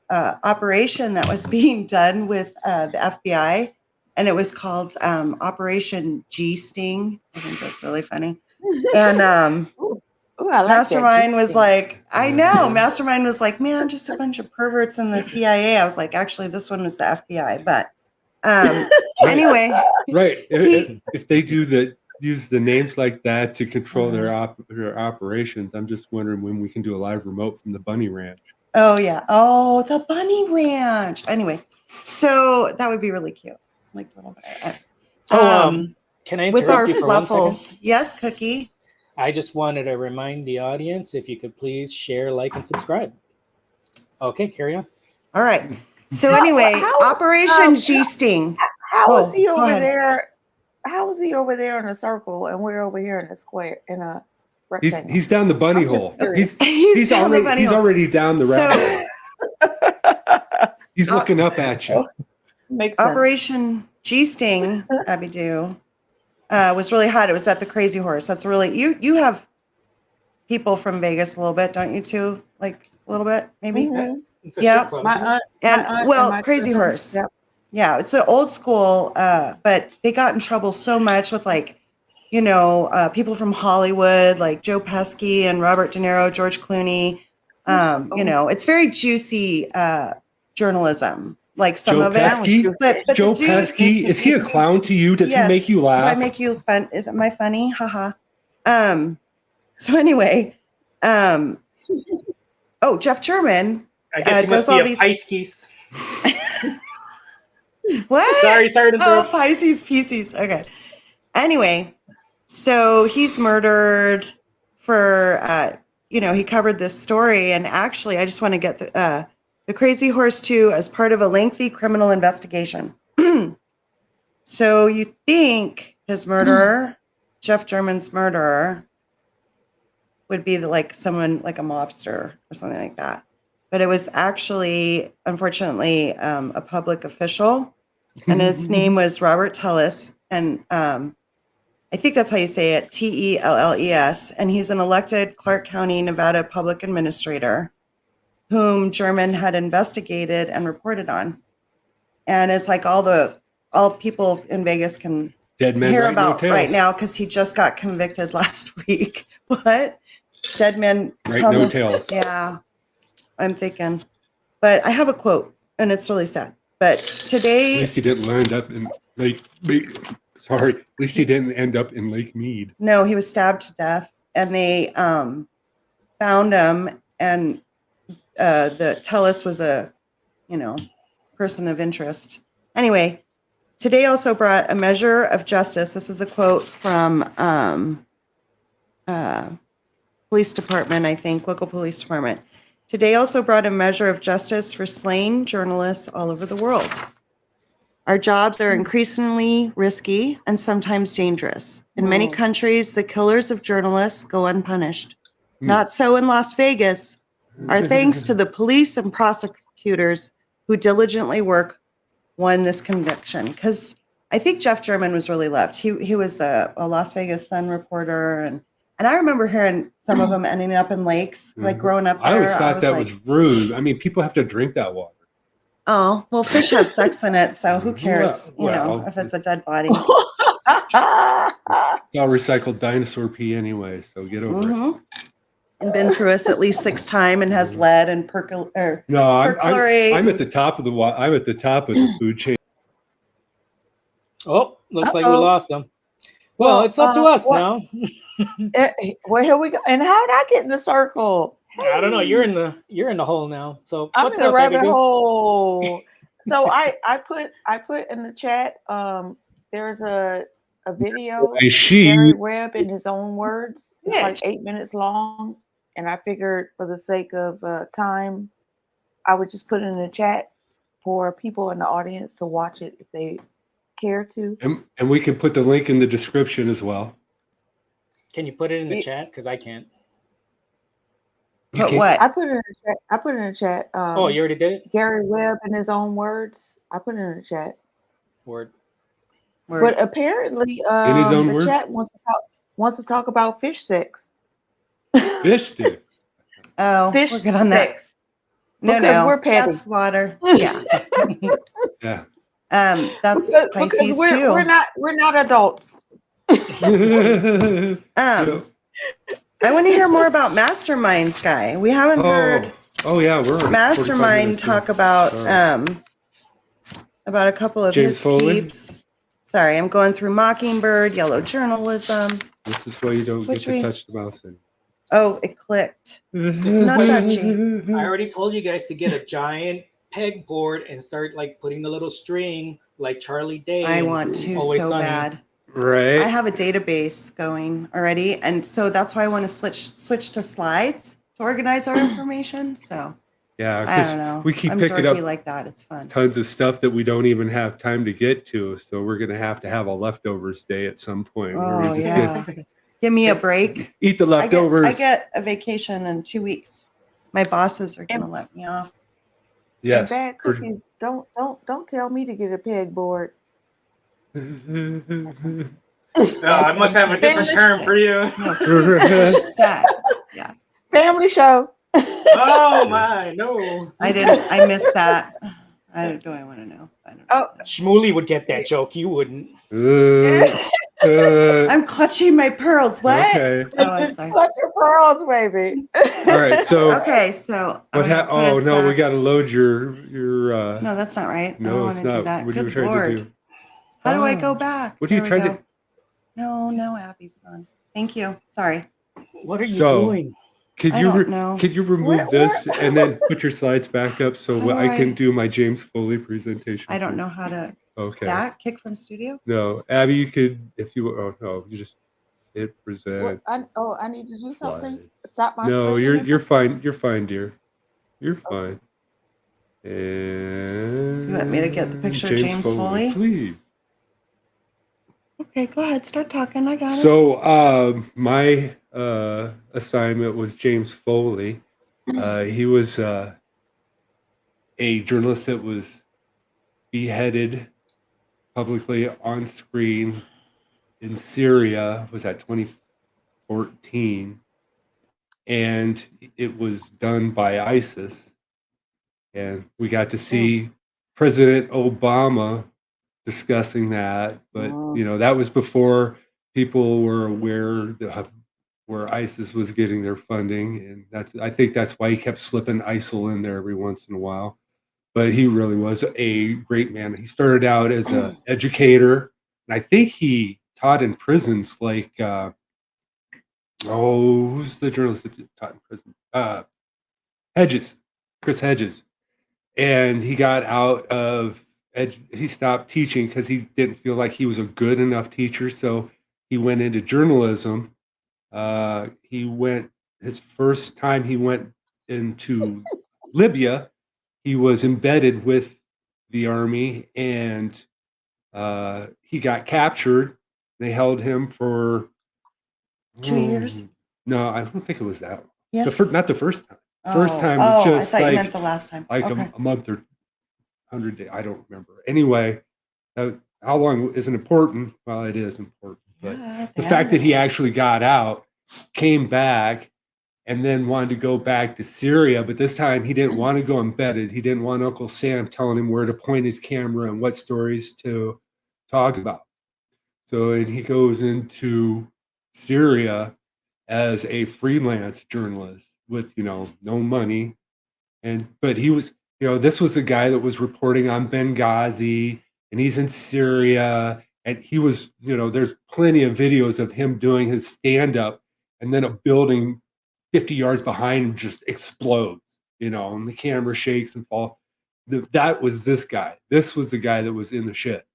operation that was being done with the FBI, and it was called Operation G Sting. I think that's really funny. And Ooh, I like Mastermind that. was like, I know. Mastermind was like, man, just a bunch of perverts in the CIA. I was like, actually, this one was the FBI. But anyway, Right. If they use the names like that to control their operations, I'm just wondering when we can do a live remote from the Bunny Ranch. Oh yeah. Oh, the Bunny Ranch. Anyway, so that would be really cute. Like a little bit. Can I with our interrupt you for 1 fluffles? second? Yes, Cookie. I just wanted to remind the audience if you could please share, like, and subscribe. Okay, carry on. All right. So anyway, Operation G Sting. How is he go over ahead. there? How is he over there in a circle and we're over here in a square in a rectangle? He's down the bunny I'm just hole. curious. He's down the bunny hole. already down the rabbit hole. He's Oh. looking up at you. Makes sense. Operation G Sting, Abidoo, was really hot. It was at the Crazy Horse. That's really you have people from Vegas a little bit, don't you too? Like a little bit, maybe. Mhm. It's a Yep. strip club, My isn't it? aunt, And my aunt well, and my Crazy cousin. Horse. Yep. Yeah, it's an old school, but they got in trouble so much with like, you know, people from Hollywood, like Joe Pesci and Robert De Niro, George Clooney. You know, it's very juicy journalism. Like some Joe of it. Pesci? But Joe the dude, Pesci? Is he a clown to you? Does Yes. he make you Do I laugh? make you fun? Is it my funny? Haha. So anyway, oh, Jeff German. I guess he does must all be a these- Pisces. What? Sorry to Oh, interrupt. Pisces. Okay. Anyway, so he's murdered for, you know, he covered this story. And actually, I just want to get the Crazy Horse 2 as part of a lengthy criminal investigation. So you think his murderer, Jeff German's murderer, would be like someone like a mobster or something like that. But it was actually, unfortunately, a public official, and his name was Robert Tellis, and I think that's how you say it, Telles, and he's an elected Clark County, Nevada public administrator whom German had investigated and reported on. And it's like all people in Vegas can Dead men hear write no about tales. right now because he just got convicted last week. What? Dead men Right, tell no them- tales. Yeah, I'm thinking. But I have a quote, and it's really sad. But At today, least he didn't end up in sorry. At least he didn't end up in Lake Mead. no, he was stabbed to death, and they found him, and the Tellis was a, you know, person of interest. Anyway, today also brought a measure of justice. This is a quote from police department, I think, local police department. Today also brought a measure of justice for slain journalists all over the world. Our jobs are increasingly risky and sometimes dangerous. In many countries, the killers of journalists go unpunished. Not so in Las Vegas. Our thanks to the police and prosecutors who diligently won this conviction. Because I think Jeff German was really loved. He was a Las Vegas Sun reporter, and I remember hearing some of them ending up in lakes, like growing up there. I always thought that like, was rude. I mean, people have to drink that water. oh, well, fish have sex in it, so who cares, you know, Well, if it's a dead body. It's all recycled dinosaur pee anyway, so get over it. Mhm. And been through us at least 6 times and has lead and perchlorate. No, I'm at the top of I'm at the top of the food chain. Oh, looks like we Uh-oh. lost them. Well, it's up to us what- now. Well, here we go. And how did I get in the circle? I don't know. Hey. You're in the hole now. So I'm what's in a up, rabbit Abby? hole. So I put in the chat. There's a video. Hey, she- Gary Webb in his own words. It's Yes. like 8 minutes long, and I figured for the sake of time, I would just put it in the chat for people in the audience to watch it if they care to. And we can put the link in the description as well. Can you put it in the chat? Because I can't. You But can't- what? I put it in the chat. I put it in the chat. Oh, you already did it? Gary Webb in his own words. I put it in the chat. Word. But apparently, In his own the words? chat wants to talk about fish sex. Fish stick. Oh, Fish we're good on that. sex. No, Because no, we're petty. that's water. Yeah. Yeah. That's because Pisces we're too. not adults. Yeah. I want to hear more about masterminds, guy. We haven't heard Oh yeah, we're on 45 mastermind minutes talk now. about Sorry. about a couple of James his Foley? peeps. Sorry, I'm going through Mockingbird, Yellow Journalism. This is why you don't Which get to we- touch the mouse anymore. Oh, it clicked. This is not why touchy. I already told you guys to get a giant pegboard and start like putting the little string like Charlie Day. I in want to Always so Sunny. bad. Right. I have a database going already, and so that's why I want to switch to slides to organize our information. So Yeah, I because don't know. we keep I'm picking dorky up like that. It's fun. tons of stuff that we don't even have time to get to. So we're gonna have a leftovers day at some point where Oh we just yeah. Give me a break. eat the leftovers. I get a vacation in 2 weeks. My bosses are gonna let me off. Yes. And bad cookies. Don't tell me to get a pegboard. No, I must have a different term for you. Sad. Yeah. Family show. Oh my, no. I missed that. I want to know. I don't know. Oh, Shmuley would get that joke. You wouldn't. I'm clutching my pearls. What? Okay. Oh, I'm sorry. Clutch your pearls, baby. All right. So Okay, so what? Oh no, we got to load your. No, that's not right. I No, don't it's want to do not. that. What are you Good trying Lord. to do? How do I go back? What are you There we trying go. to? No, Abby's gone. Thank you. Sorry. What are you So, doing? Could I you don't know. could you remove this and then put your slides back up so How do I can I- do my James Foley presentation? I don't please? know how to Okay. that kick from studio. No, Abby, you could if you. Oh no, you just hit What, present. I need to do something. Slides. Stop my No, screen. you're or something? fine. You're fine, dear. You're fine. And You want me to get the picture of James Foley? please. Okay, go ahead. Start talking. I got it. So my assignment was James Foley. He was a journalist that was beheaded publicly on screen in Syria. Was that 2014, and it was done by ISIS. And we got to see President Obama discussing that, but that was before people were aware of where ISIS was getting their funding, and I think that's why he kept slipping ISIL in there every once in a while. But he really was a great man. He started out as an educator, and I think he taught in prisons. Like, who's the journalist that taught in prison? Chris Hedges, and he got out of. He stopped teaching because he didn't feel like he was a good enough teacher. So he went into journalism. His first time he went into Libya, he was embedded with the army, and he got captured. They held him for 2 years. No, I don't think it was that. Yes. Not the first time. First time was just I thought like you meant the last time. like Okay. a month or 100 days. I don't remember. Anyway, how long isn't important? Well, it is important. But Yeah, the fact that he actually got out, came back, and then wanted to go back to Syria, but this time he didn't want to go embedded. He didn't want Uncle Sam telling him where to point his camera and what stories to talk about. So and he goes into Syria as a freelance journalist with no money, but he was this was a guy that was reporting on Benghazi, and he's in Syria, and he was there's plenty of videos of him doing his stand up, and then a building 50 yards behind him just explodes, and the camera shakes and falls. That was this guy. This was the guy that was in the shit,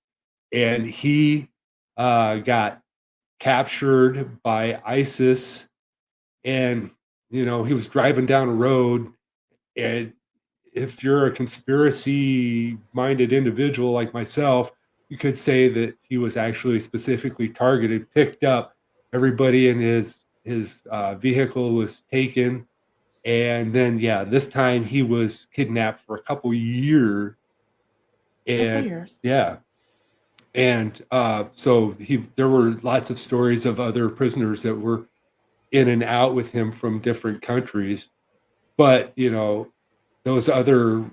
and he got captured by ISIS, and he was driving down a road, and if you're a conspiracy-minded individual like myself, you could say that he was actually specifically targeted, picked up. Everybody in his vehicle was taken, and then this time he was kidnapped for a couple years. And years. yeah, And so there were lots of stories of other prisoners that were in and out with him from different countries. But, those other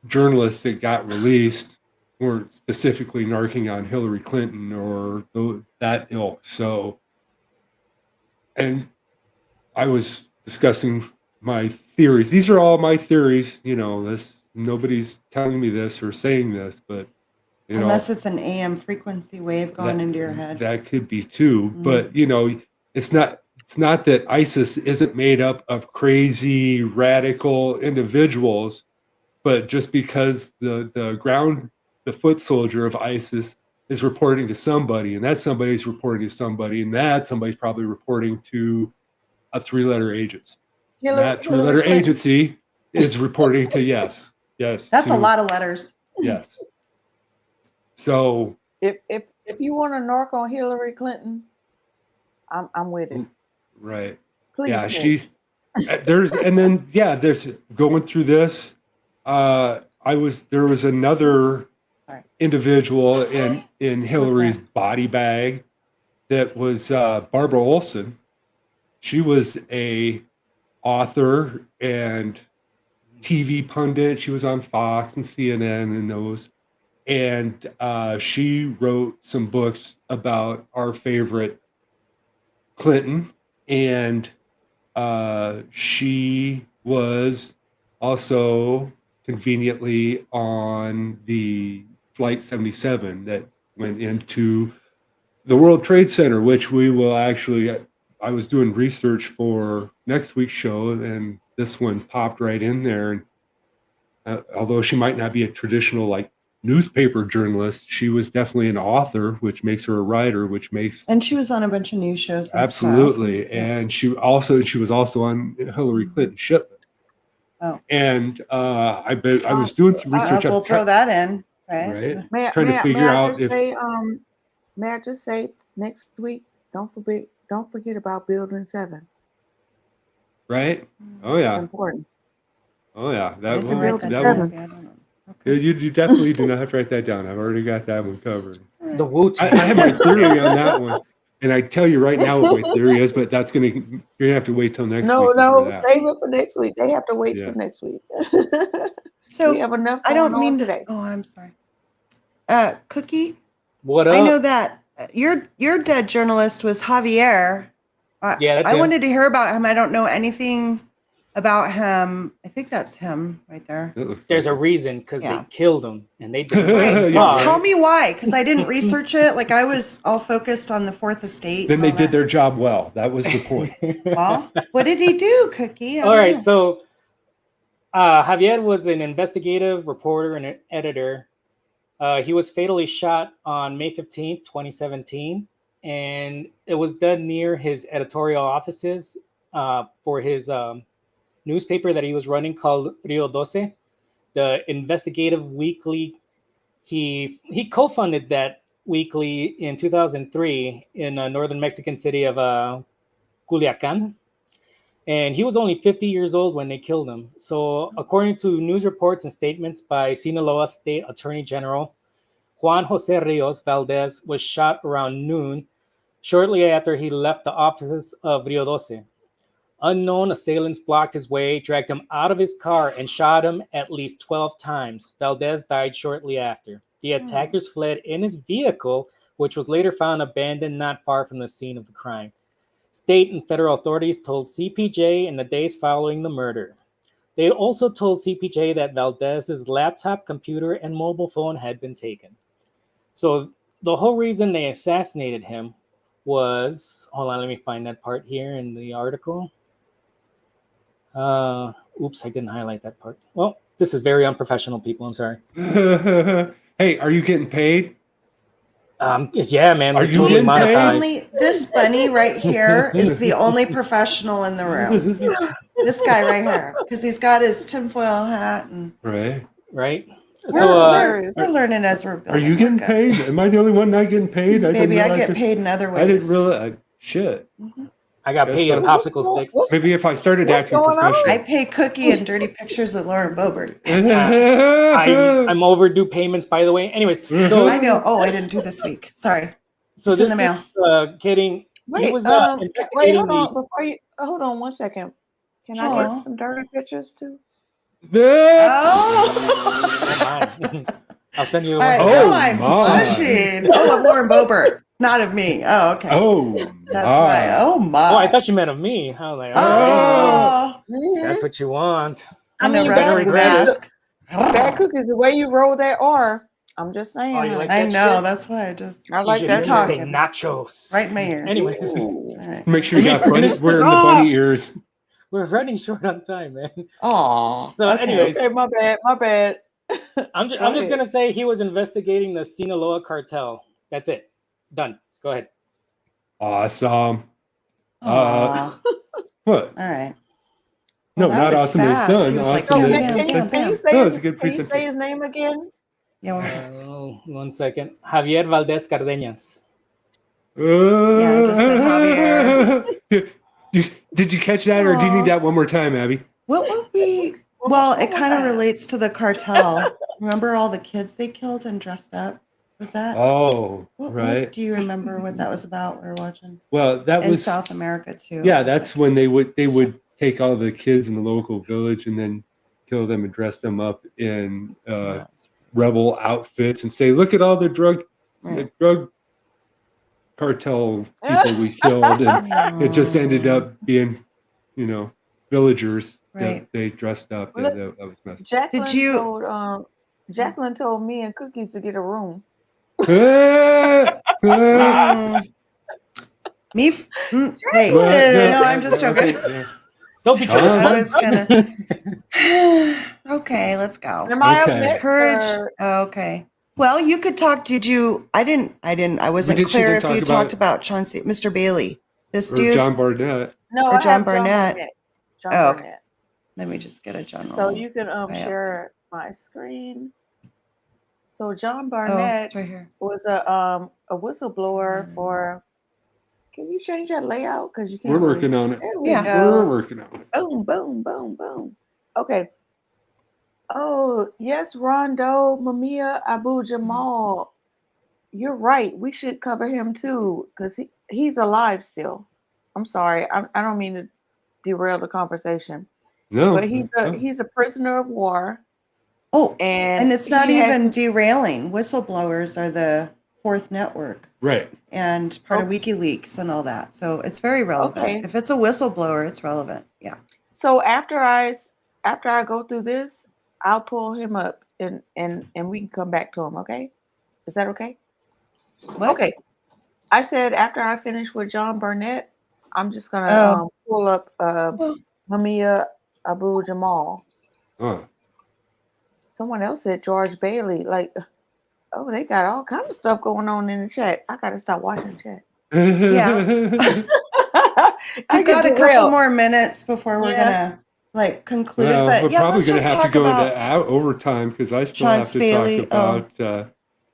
journalists that got released weren't specifically narking on Hillary Clinton or that ilk. So, and I was discussing my theories. These are all my theories. Nobody's telling me this or saying this, but unless it's an AM frequency wave going into your head. That could be too. But it's not that ISIS isn't made up of crazy radical individuals, but just because the foot soldier of ISIS is reporting to somebody, and that somebody's reporting to somebody, and that somebody's probably reporting to a three-letter agency. That three-letter agency is reporting to yes. That's a lot of letters. Yes. So if you want to narc on Hillary Clinton, I'm with it. Right. Please. Yeah, there's going through this. There was another individual in Hillary's body bag that was Barbara Olson. She was a author and TV pundit. She was on Fox and CNN and those. And she wrote some books about our favorite Clinton. And she was also conveniently on the Flight 77 that went into the World Trade Center, which we will actually, I was doing research for next week's show, and this one popped right in there. And although she might not be a traditional newspaper journalist, she was definitely an author, which makes her a writer, and she was on a bunch of news shows. Absolutely. Stuff. And she was also on Hillary Clinton's shipment. Oh. And I was doing some research. We'll throw that in, right? Trying to figure out if. May I just say next week? Don't forget about Building 7. Right. Oh yeah. It's important. Oh yeah. Okay. You definitely do not have to write that down. I've already got that one covered. The Wu-Tang. I have my theory on that one, and I tell you right now what my theory is, but you're gonna have to wait till next week. No, save it for next week. They have to wait till next week. So we have enough. I don't mean today. Oh, I'm sorry. Cookie. What up? I know that your dead journalist was Javier. Yeah, that's I him. wanted to hear about him. I don't know anything about him. I think that's him right there. There's a reason, because they killed him and they did. Well, tell me why, because I didn't research it. I was all focused on the Fourth Estate. Then they did their job well. That was the point. Well, what did he do, Cookie? All right, so Javier was an investigative reporter and an editor. He was fatally shot on May 15th, 2017, and it was done near his editorial offices for his newspaper that he was running called Rio 12, the investigative weekly. He co-funded that weekly in 2003 in northern Mexican city of Culiacan. And he was only 50 years old when they killed him. So according to news reports and statements by Sinaloa State Attorney General Juan Jose Rios Valdez was shot around noon, shortly after he left the offices of Rio 12. Unknown assailants blocked his way, dragged him out of his car, and shot him at least 12 times. Valdez died shortly after. The attackers fled in his vehicle, which was later found abandoned not far from the scene of the crime. State and federal authorities told CPJ in the days following the murder. They also told CPJ that Valdez's laptop, computer, and mobile phone had been taken. So the whole reason they assassinated him was, hold on, let me find that part here in the article. Oops, I didn't highlight that part. Well, this is very unprofessional, people. I'm sorry. Hey, are you getting paid? Yeah, man. Are We're you totally getting paid? monetized. This bunny right here is the only professional in the room. This guy right here, because he's got his tinfoil hat and right. We're learning as we're building. Are you getting paid? Am I the only one not getting paid? Maybe I get paid in other ways. I didn't realize. Shit. Mm-hmm. I got paid in What's popsicle going- sticks. what's- Maybe if I started What's acting going on? professional. I pay Cookie and dirty pictures of Lauren Boebert. I'm overdue payments, by the way. Anyways, so I know. Oh, I didn't do this week. Sorry. so It's in this the mail. kidding. He Wait, was wait, investigating hold on. the. Before you hold on 1 second. Can I Sure. get some dirty pictures too? Oh. I'll send you the I one. know Oh, I'm my. blushing. Oh, of Lauren Boebert, not of me. Oh, okay. Oh, That's why. Oh my. Oh, I thought you meant of me. I was like, Oh. that's what you want. And I the mean, wrestling regret it. mask. Bad cookies, the way you roll that R. I'm just saying. Oh, you like I that know. shit? That's why I just I like You that should say talking. nachos. right in my ear. Anyways, All right. Make sure you got Finish bunny, this wearing the off. bunny ears. we're running short on time, man. Aw. So, okay. anyways, Okay, my bad. My bad. I'm Go just ahead. gonna say he was investigating the Sinaloa cartel. That's it. Done. Go ahead. Awesome. Aw. What? All right. No, Well, that not was awesome. fast. It's done. He was like, Awesome. So bam, is- bam, can you bam, can you bam. say No, his, it's a good can you say presentation. his name again? Yeah, one more time. Oh, 1 second. Javier Valdez Cardenas. Yeah, I just said Javier. Did you catch that, or do you Aw. need that one more time, Abby? What would be? Well, it One more kind of time. relates to the cartel. Remember all the kids they killed and dressed up? Was that? Oh, What was? right. Do you remember what that was about? We were watching Well, that in was South America too. yeah. It was That's like- when they would take all the kids in the local village and then kill them and dress them up in Yeah, rebel outfits and say, "Look at all the drug right. cartel people we killed," and it just ended Aw. up being, villagers Right. that they dressed up. Well, That was messed Jacqueline Did you? told me and Cookies to get a room. up. Mm, me? Wait. What? No, I'm just joking. Okay, Don't be Huh? jealous. I was gonna. Okay, let's go. Am I up Okay. next? Courage. or- Okay. Well, you could talk. Did you? I didn't. I wasn't did- she clear did if you talk talked about Chauncey, Mr. Bailey, this Or dude. John Barnett. No, Or I John have Barnett. John Oh, okay. Barnett. Let me just get a general. So you can way up share my screen. So John Oh, Barnett it's right here. was a whistleblower for. Can you change that layout? Because you can't. We're really working see- on it. There we Yeah. We're go. working on it. Boom, boom, boom, boom. Okay. Oh yes, Rondo Mamiya Abu Jamal. You're right. We should cover him too because he's alive still. I'm sorry. I don't mean to derail the conversation, No, but he's no. a prisoner of war, Oh, and and it's not he has even his- derailing. Whistleblowers are the fourth network Right. and part of Oh. WikiLeaks and all that. So it's very relevant. Okay. If it's a whistleblower, it's relevant. Yeah. So after I go through this, I'll pull him up and we can come back to him. Okay? Is that okay? What? Okay. I said after I finish with John Burnett, I'm just gonna Oh. pull up Oh. Mamiya Abu Jamal. Oh. Someone else said George Bailey. Like, oh, they got all kind of stuff going on in the chat. I gotta stop watching the chat. We've got a couple more minutes before we're Yeah. gonna conclude. Well, but we're yeah, probably let's going to just have to talk go about into overtime because I still Sean have to Spaley. talk about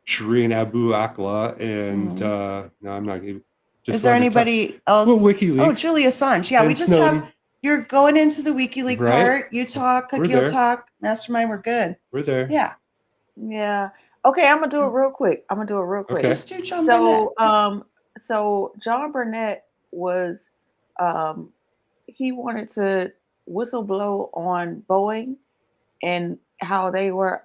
Shireen Abu Akleh and no, I'm not even. Is there anybody else? Well, WikiLeaks. Oh, Julia Assange. Yeah, we And just Snowden. have. You're going into the WikiLeaks Right. part. You talk, We're Cookie will there. talk, Mastermind. We're good. We're there. Yeah. Yeah. Okay, I'm gonna do it real quick. Okay. Just do John Burnett. So John Burnett was he wanted to whistleblow on Boeing and how they were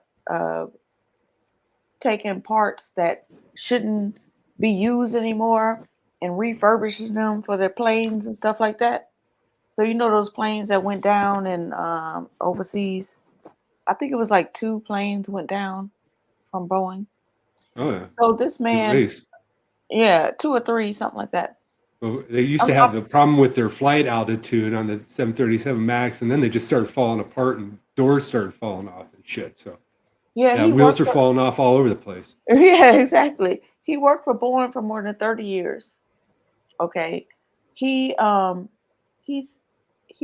taking parts that shouldn't be used anymore and refurbishing them for their planes and stuff like that. So you know those planes that went down and overseas. I think it was like 2 planes went down from Boeing. Oh, yeah. So this man, Release. yeah, 2 or 3, something like that. Well, they used to have the problem with their flight altitude on the 737 MAX, and then they just started falling apart and doors started falling off and shit. So Yeah, he wheels are worked for- falling off all over the place. Yeah, exactly. He worked for Boeing for more than 30 years. Okay. He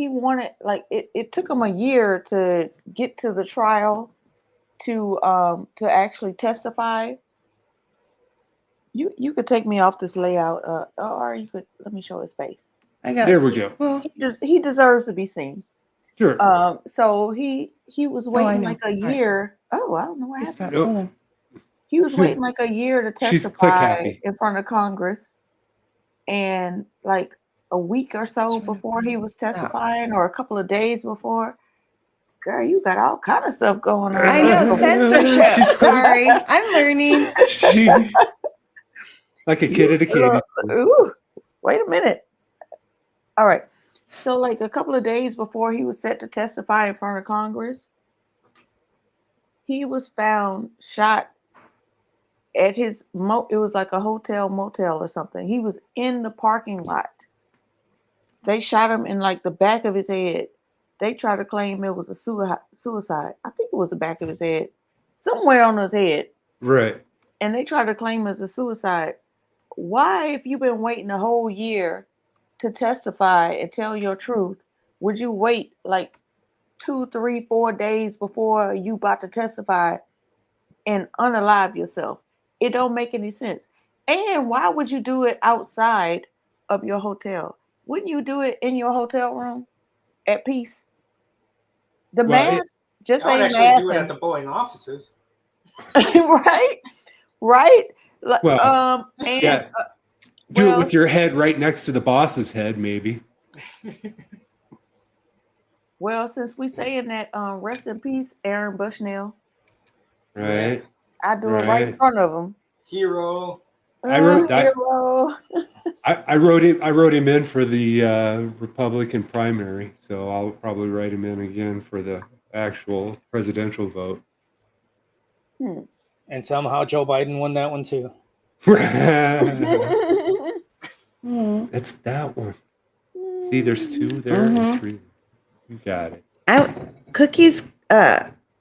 wanted, like, it took him a year to get to the trial to actually testify. You could take me off this layout, or you could let me show his face. I got There we go. Well, He deserves to be seen. Sure. So he was I waiting know. like a Sorry. year. Oh, I don't know what Just happened. about- hold on. He was waiting like a year to She's click testify happy. in front of Congress, and like a week or so Trying to before he was find out. testifying, or a couple of days before. Girl, you got all kind of stuff going on. I know censorship. She's- Sorry, I'm learning. She like a kid at a candy. Ooh, wait a minute. All right. So, like a couple of days before he was set to testify in front of Congress, he was found shot at his it was like a hotel motel or something. He was in the parking lot. They shot him in like the back of his head. They tried to claim it was a suicide. I think it was the back of his head, somewhere on his head. Right. And they tried to claim it as a suicide. Why, if you've been waiting a whole year to testify and tell your truth, would you wait like 2, 3, 4 days before you about to testify and unalive yourself? It don't make any sense. And why would you do it outside of your hotel? Wouldn't you do it in your hotel room at peace? The math just I would ain't actually do it mathing. at the Boeing offices. Right? Right? Well, And yeah. Do it well, with your head right next to the boss's head, maybe. well, since we saying that, rest in peace, Aaron Bushnell. Right. I do it right in front of him. Hero. I wrote that. Hero. I wrote him in for the Republican primary, so I'll probably write him in again for the actual presidential vote. And somehow Joe Biden won that one too. It's that one. See, there's 2 there and 3. You got it. Cookies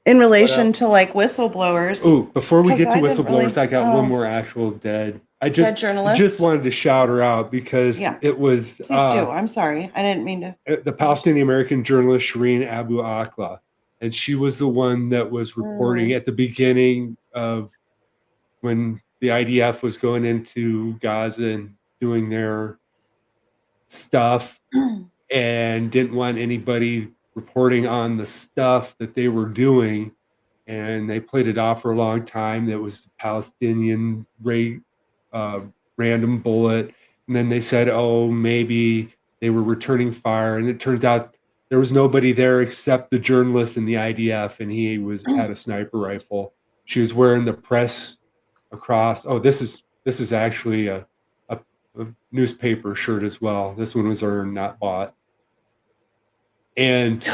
in relation to like whistleblowers. Oh, before we 'Cause get to I didn't whistleblowers, really- I got one oh. more actual dead. I Dead journalist? just wanted to shout her out because Yeah. it was Please do. I'm sorry. I didn't mean to. the Palestinian American journalist Shireen Abu Akleh, and she was the one that was reporting at the beginning of when the IDF was going into Gaza and doing their stuff and didn't want anybody reporting on the stuff that they were doing, and they played it off for a long time. That was Palestinian random bullet, and then they said, oh, maybe they were returning fire, and it turns out there was nobody there except the journalist and the IDF, and he had a sniper rifle. She was wearing the press across. Oh, this is actually a newspaper shirt as well. This one was earned, not bought. And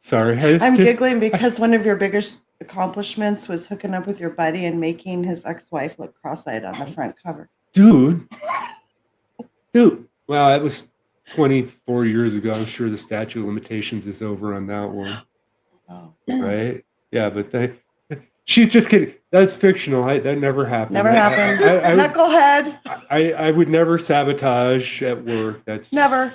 sorry, I'm giggling because one of your biggest accomplishments was hooking up with your buddy and making his ex-wife look cross-eyed on the front cover. Dude. Well, that was 24 years ago. I'm sure the statute of limitations is over on that one. Oh. Right? Yeah, but she's just kidding. That's fictional. That never happened. Never happened. Knucklehead. I would never sabotage at work. That's Never.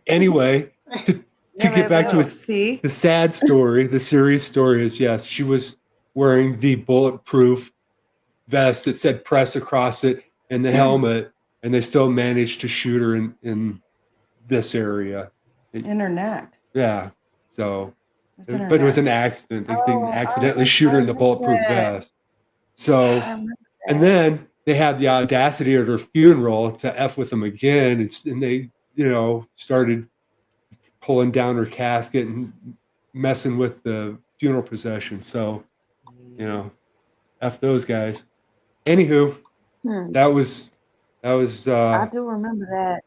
Anyway, to get back to the sad story, the serious story is, yes, she was wearing the bulletproof vest that said press across it and the helmet, and they still managed to shoot her in this area. In her neck. Yeah. So, It but it was an accident. They accidentally shoot her in the bulletproof vest. So, and then they had the audacity at her funeral to F with them again. And they, started pulling down her casket and messing with the funeral procession. So, F those guys. Anywho, that was I do remember that.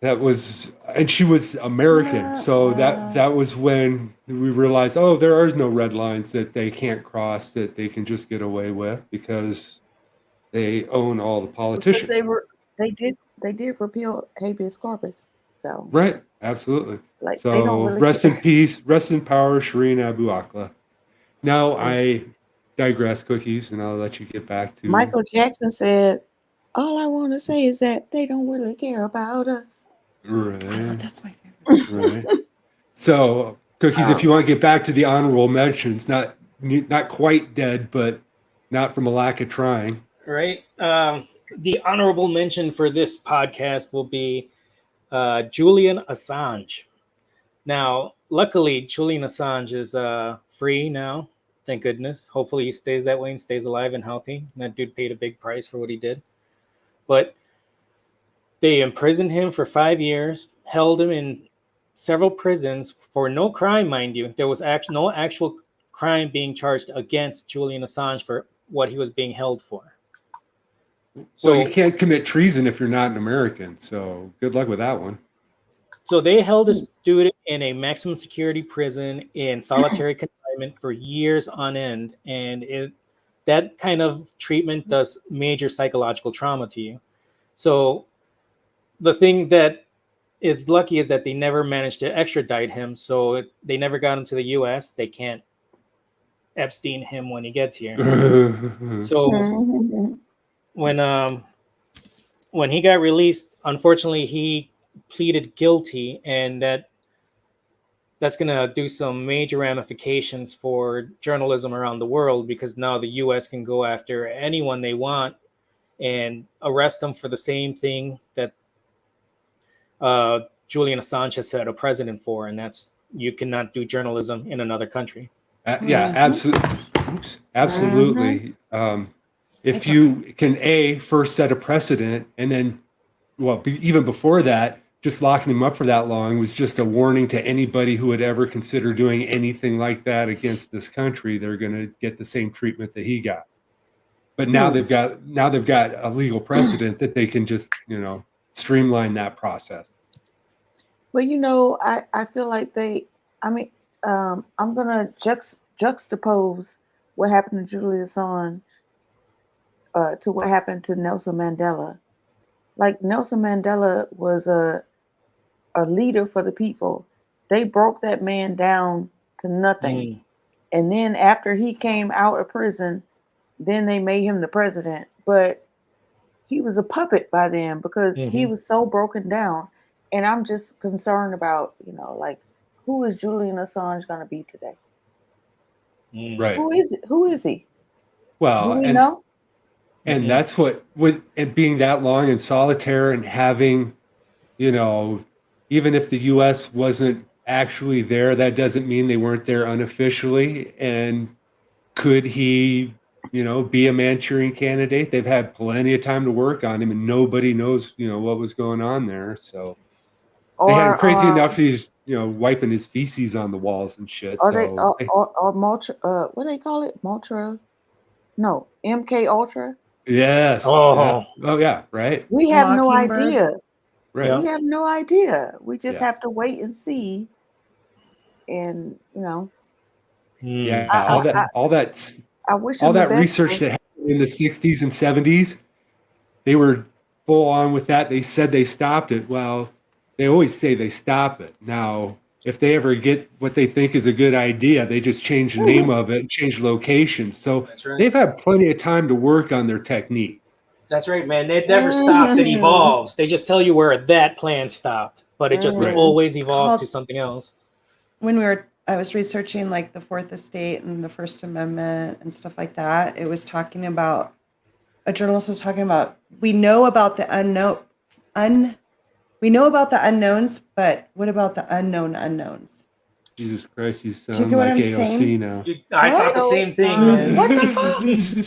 That was, and she was American. So that was when we realized, oh, there are no red lines that they can't cross, that they can just get away with because they own all the politicians. Because they did repeal habeas corpus. So right, absolutely. Like, so they don't really rest in peace, rest in power, Shireen Abu Akleh. Now I digress, Cookies, and I'll let you get back to Michael Jackson said, all I want to say is that they don't really care about us. Right. Oh, that's my favorite. Right. So, Cookies, if you want to get back to the honorable mentions, not quite dead, but not from a lack of trying. Right. the honorable mention for this podcast will be Julian Assange. Now, luckily, Julian Assange is free now. Thank goodness. Hopefully he stays that way and stays alive and healthy. And that dude paid a big price for what he did. But they imprisoned him for 5 years, held him in several prisons for no crime, mind you. There was no actual crime being charged against Julian Assange for what he was being held for. So you can't commit treason if you're not an American. So good luck with that one. So they held this dude in a maximum security prison in solitary confinement for years on end. And that kind of treatment does major psychological trauma to you. So the thing that is lucky is that they never managed to extradite him. So they never got him to the US. They can't Epstein him when he gets here. So when he got released, unfortunately, he pleaded guilty, and that's going to do some major ramifications for journalism around the world, because now the US can go after anyone they want and arrest them for the same thing that Julian Assange has set a precedent for, and that's you cannot do journalism in another country. Yeah, absolutely. If you can first set a precedent, and then, well, even before that, just locking him up for that long was just a warning to anybody who would ever consider doing anything like that against this country. They're going to get the same treatment that he got. But now they've got a legal precedent that they can just, streamline that process. Well, I feel like I'm going to juxtapose what happened to Julian Assange to what happened to Nelson Mandela. Like, Nelson Mandela was a leader for the people. They broke that man down to nothing. And then after he came out of prison, then they made him the president. But he was a puppet by then because he was so broken down. And I'm just concerned about, who is Julian Assange going to be today? Right. Who is he? Well, do we know? And that's what, with it being that long in solitaire and having, even if the U.S. wasn't actually there, that doesn't mean they weren't there unofficially. And could he, be a Manchurian candidate? They've had plenty of time to work on him, and nobody knows, what was going on there. So they had him crazy enough he's, wiping his feces on the walls and shit. Or what do they call it? No, MK Ultra. Yes. Oh yeah. Right. We have no idea. Right. We have no idea. We just have to wait and see. And yeah, I wish all that research that happened in the 60s and 70s, they were full on with that. They said they stopped it. Well, they always say they stop it. Now, if they ever get what they think is a good idea, they just change the name of it and change location. So they've had plenty of time to work on their technique. That's right, man. It never stops. It evolves. They just tell you where that plan stopped, but it just always evolves to something else. I was researching like the Fourth Estate and the First Amendment and stuff like that. It was talking about, a journalist was talking about, we know about the unknowns, but what about the unknown unknowns? Jesus Christ, you sound like AOC now. I thought the same thing, man. What the fuck?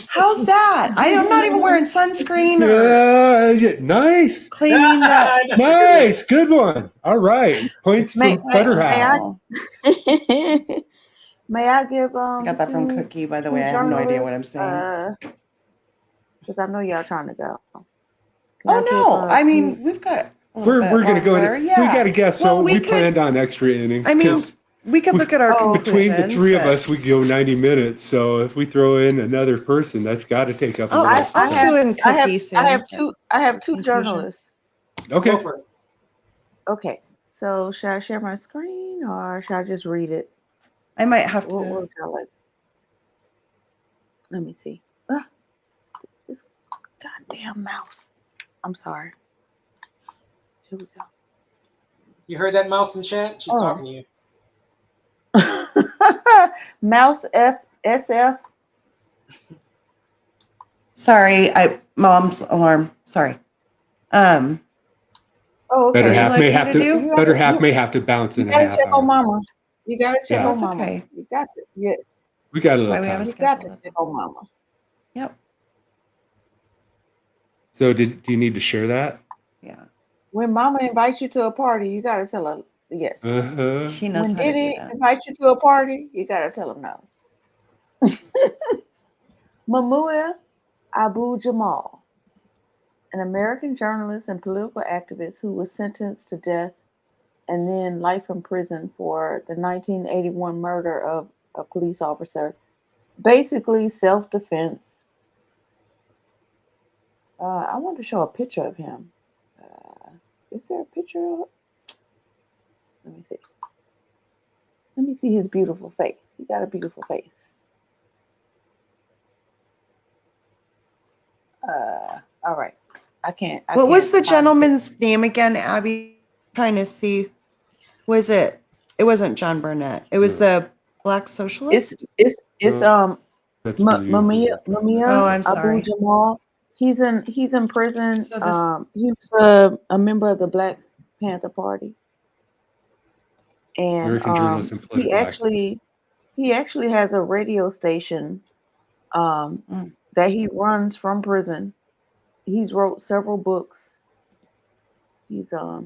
How's that? I'm not even wearing sunscreen. Nice. Claiming that. Nice. Good one. All right. Points for Butterhouse. May I give I got that from Cookie, by the way. I have no idea what I'm saying. Because I know y'all trying to go. We've got. We're going to go. We got a guest, so we planned on extra innings. We could look at our between the three of us, we go 90 minutes. So if we throw in another person, that's got to take up. I have two journalists. Okay. Go for it. Okay. So should I share my screen or should I just read it? I might have to. What let me see. This goddamn mouse. I'm sorry. Here we go. You heard that mouse in chat? She's talking to you. Mouse SF. Sorry, mom's alarm. Sorry. Oh, okay. Better Would you half like may me have to to. do? Better half may have to bounce You in a gotta half check on hour. mama. You gotta check Yeah. on That's mama. okay. You got to. Yeah, We got a That's little why we have a time. you got to schedule. check on mama. Yep. So do you need to share that? Yeah. When mama invites you to a party, you gotta tell her yes. Uh-huh. She knows When how to do Diddy that. invites you to a party, you gotta tell him no. Mamuya Abu Jamal, an American journalist and political activist who was sentenced to death and then life in prison for the 1981 murder of a police officer, basically self-defense. I want to show a picture of him. Is there a picture of? Let me see. Let me see his beautiful face. He got a beautiful face. All right. I can't. What was the find gentleman's name again, Abby? Trying to see. Was it? It wasn't John Burnett. It was the black socialist. It's That's for you. Mumia Oh, I'm Abu sorry. Jamal. He's in prison. So this- He was a member of the Black Panther Party, and American journalist and political he actually has a radio station that he runs from prison. He's wrote several books. He's That's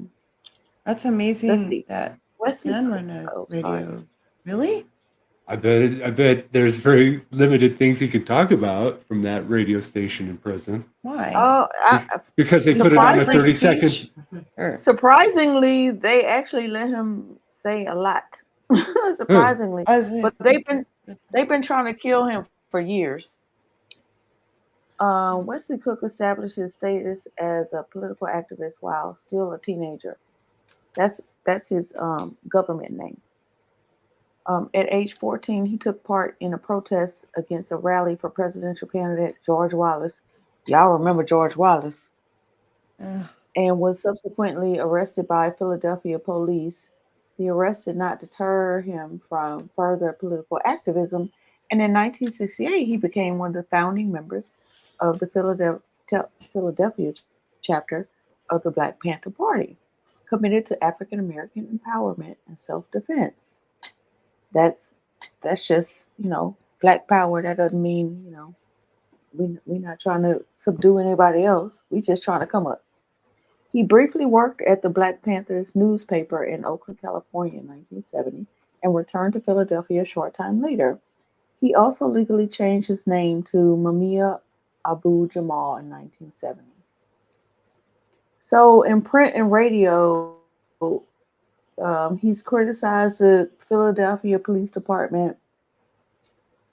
let's amazing see. that Wesley can run a oh, sorry. radio. Really? I bet there's very limited things he could talk about from that radio station in prison. Why? Oh, Because they put it on a Surprisingly 30-second. Or- surprisingly, they actually let him say a lot. Surprisingly, but they've been trying to kill him for years. Wesley Cook established his status as a political activist while still a teenager. That's his government name. At age 14, he took part in a protest against a rally for presidential candidate George Wallace. Y'all remember George Wallace? And was subsequently arrested by Philadelphia police. The arrest did not deter him from further political activism, and in 1968, he became one of the founding members of the Philadelphia chapter of the Black Panther Party, committed to African American empowerment and self-defense. That's just, Black power. That doesn't mean, we're not trying to subdue anybody else. We just trying to come up. He briefly worked at the Black Panthers newspaper in Oakland, California in 1970 and returned to Philadelphia a short time later. He also legally changed his name to Mumia Abu Jamal in 1970. So in print and radio, he's criticized the Philadelphia Police Department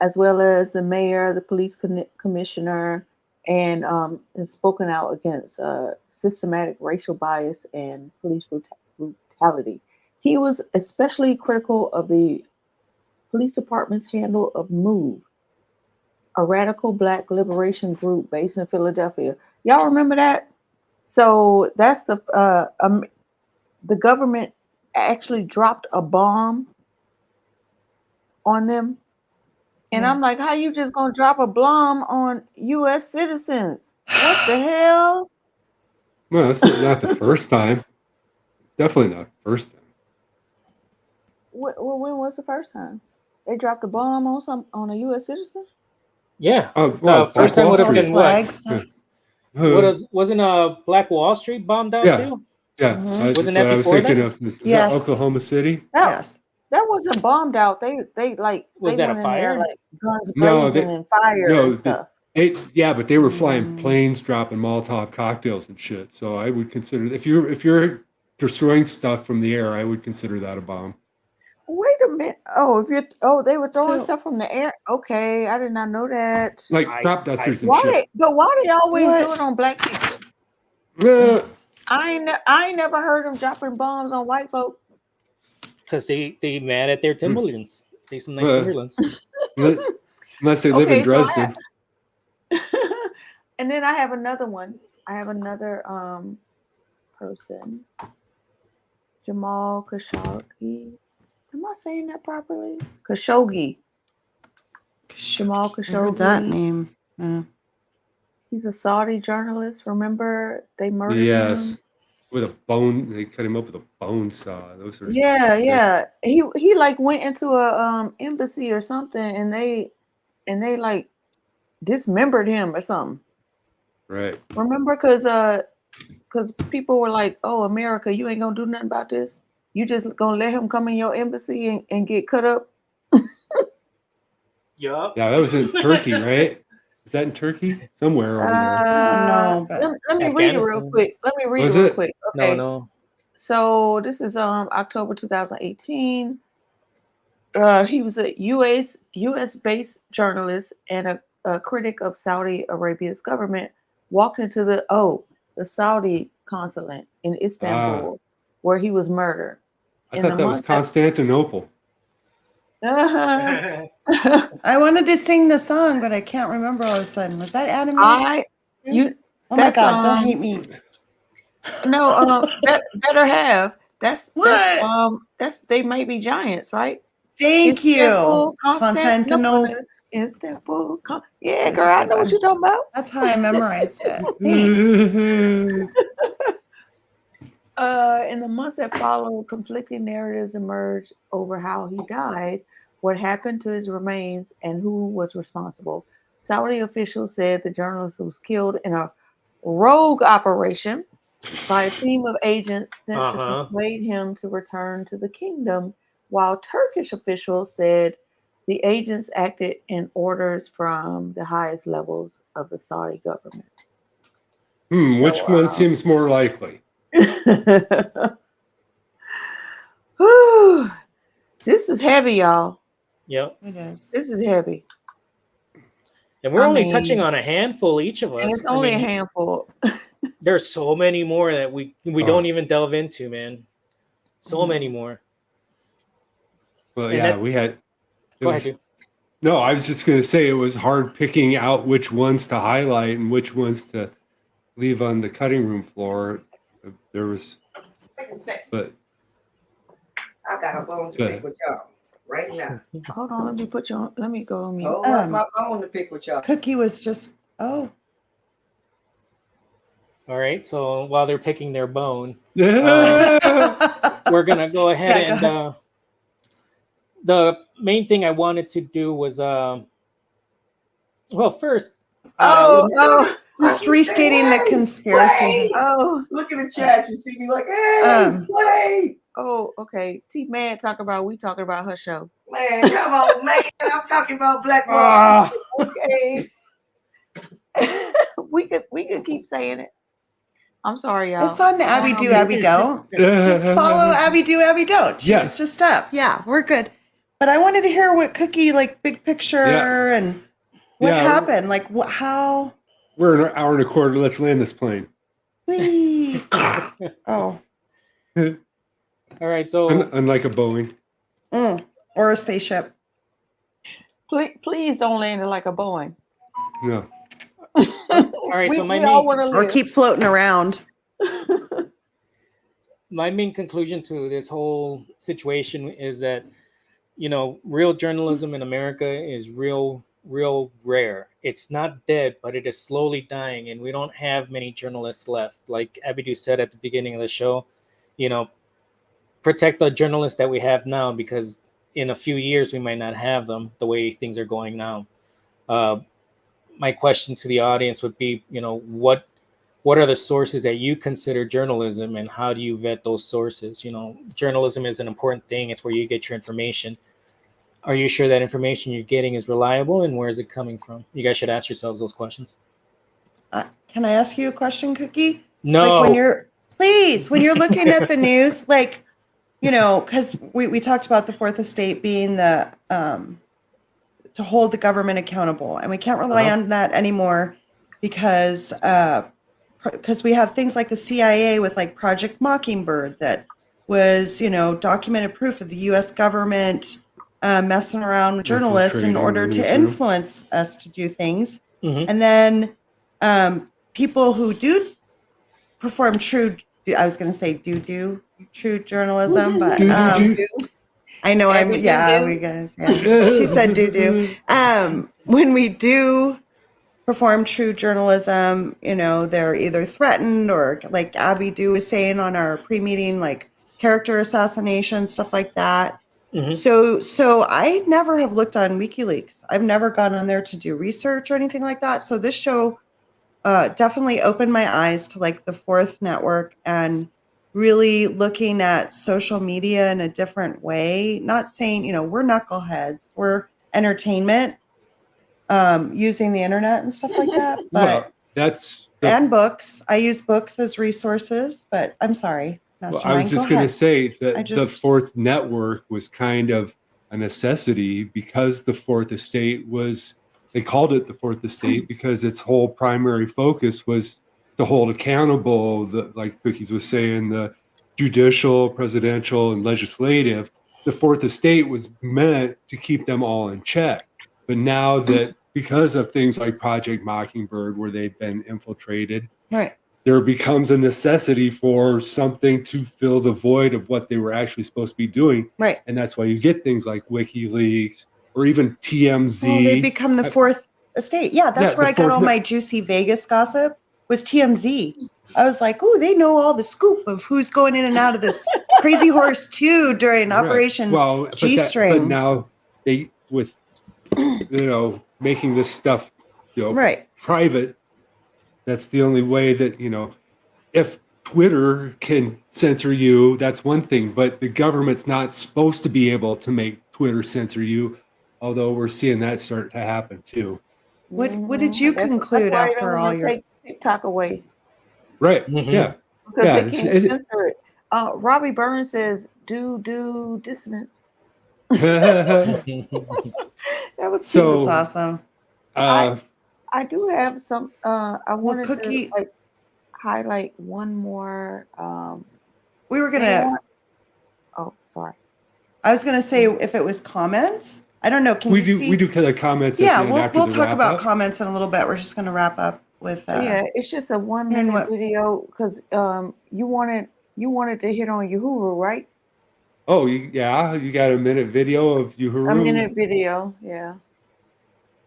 as well as the mayor, the police commissioner, and has spoken out against systematic racial bias and police brutality. He was especially critical of the police department's handle of MOVE, a radical Black liberation group based in Philadelphia. Y'all remember that? So that's the government actually dropped a bomb on them. And I'm like, how you just gonna drop a bomb on U.S. citizens? What the hell? Well, that's not the first time. Definitely not the first time. When was the first time they dropped a bomb on a U.S. citizen? Yeah. Well, first time would have been what? Wasn't Black Wall Street bombed out too? Yeah, Wasn't that's that what I was before thinking that? of. Is that Oklahoma City? Yes. That wasn't bombed out. They Was that a fire? Like guns No, blazing and fire and stuff. But they were flying planes, dropping Molotov cocktails and shit. So I would consider if you're destroying stuff from the air, I would consider that a bomb. Wait a minute. They were throwing stuff from the air. Okay, I did not know that. Like crop dusters and Why shit. why they always do it on Black people? I ain't never heard them dropping bombs on white folk. Because they mad at their Timberlands. They some nice Timberlands. Unless they live in Dresden. And then I have another one. I have another person. Jamal Khashoggi. Am I saying that properly? Khashoggi. Jamal Khashoggi. I heard that name. He's a Saudi journalist. Remember they murdered Yes. him? With a bone, they cut him up with a bone saw. Those are Yeah, sick. yeah. He like went into a embassy or something, and they like dismembered him or something. Right. Remember, because people were like, "Oh, America, you ain't gonna do nothing about this. You just gonna let him come in your embassy and get cut up." Yup. Yeah, that was in Turkey, right? Is that in Turkey? Somewhere over there. No, but let me read it real Afghanistan. quick. Let me read Was it real it? quick. No, Okay. no. So this is October 2018. He was a US based journalist and a critic of Saudi Arabia's government. Walked into the Saudi consulate in Istanbul, where he was murdered. I In thought the that was months Constantinople. I wanted to sing the song, but I can't remember all of a sudden. Was that anime? I you Oh my that's God! Don't hate me. no better have that's What? that's they might be giants, right? Thank you, Istanbul, Constantinople. Istanbul. Yeah, That's a girl, I good know what one. you're talking about. That's how I memorized it. Thanks. In the months that followed, conflicting narratives emerged over how he died, what happened to his remains, and who was responsible. Saudi officials said the journalist was killed in a rogue operation by a team of agents sent to persuade him to return to the kingdom, while Turkish officials said the agents acted in orders from the highest levels of the Saudi government. Which one seems more likely? Whew. This is heavy, y'all. Yep. It is. This is heavy. And we're only touching on a handful each of us. And it's only a handful. There's so many more that we don't even delve into, man. So many more. Well, And yeah, we had. Go ahead, dude. No, I was just going to say it was hard picking out which ones to highlight and which ones to leave on the cutting room floor. There was, but I got a bone to pick with y'all right now. Hold on, let me go on mute. Oh, I my bone to pick with y'all. Cookie was just All right. So while they're picking their bone, Yeah. we're gonna go ahead Yeah, go and the main thing I wanted to do was well, first just restating the conspiracy. Look at the chat. You see me like, hey, play. Oh, okay. T Man we talking about her show. Man, come on, man. I'm talking about Black Wall Street. Okay. we could keep saying it. I'm sorry, y'all. It's on Abby Do, Abby Don't. Just follow Abby Do, Abby Don't. She's just up. Yeah, we're good. But I wanted to hear what Cookie, like, big picture and what happened. Like, how? We're an hour and a quarter. Let's land this plane. Whee. All right. So unlike a Boeing. Or a spaceship. Please don't land it like a Boeing. No. All right. So or keep floating around. My main conclusion to this whole situation is that, real journalism in America is real rare. It's not dead, but it is slowly dying, and we don't have many journalists left. Like Abidu said at the beginning of the show, protect the journalists that we have now, because in a few years we might not have them the way things are going now. My question to the audience would be, what are the sources that you consider journalism, and how do you vet those sources? Journalism is an important thing. It's where you get your information. Are you sure that information you're getting is reliable, and where is it coming from? You guys should ask yourselves those questions. Can I ask you a question, Cookie? No. Like when you're looking at the news, like, because we talked about the Fourth Estate being the to hold the government accountable, and we can't rely on that anymore because we have things like the CIA with like Project Mockingbird that was, documented proof of the U.S. government messing around with journalists in order to influence us to do things. And then people who do perform true journalism, but I know we guys, she said do. When we do perform true journalism, they're either threatened or, like Abby Dew was saying on our pre-meeting, like character assassination, stuff like that. Mhm. So I never have looked on WikiLeaks. I've never gone on there to do research or anything like that. So this show definitely opened my eyes to like the fourth network and really looking at social media in a different way. Not saying, we're knuckleheads, we're entertainment, using the internet and stuff like that. But and books. I use books as resources, but I'm sorry. Well, I was just going to say that the fourth network was kind of a necessity because the fourth estate they called it the fourth estate because its whole primary focus was to hold accountable, like Cookies was saying, the judicial, presidential, and legislative. The fourth estate was meant to keep them all in check. But now that because of things like Project Mockingbird, where they've been infiltrated, right, there becomes a necessity for something to fill the void of what they were actually supposed to be doing. Right. And that's why you get things like WikiLeaks or even TMZ. Well, they become the fourth estate. Yeah, that's where I got all my juicy Vegas gossip was TMZ. I was like, oh, they know all the scoop of who's going in and out of this Crazy Horse 2 during Operation G-String. But now they, with, making this stuff, private, that's the only way that, if Twitter can censor you, that's one thing, but the government's not supposed to be able to make Twitter censor you, although we're seeing that start to happen too. What did you conclude after all your... Take TikTok away. Right, yeah. Because they can't censor it. Robbie Burns says, do dissonance. That was cute. That's awesome. I do have some. I wanted to highlight one more. We were gonna. Oh, sorry. I was gonna say if it was comments. I don't know. We do kind of comments. Yeah, we'll talk about comments in a little bit. We're just gonna wrap up with. Yeah, it's just a 1 minute video because you wanted to hit on Uhuru, right? Oh, you got a minute video of Uhuru. A minute video, yeah.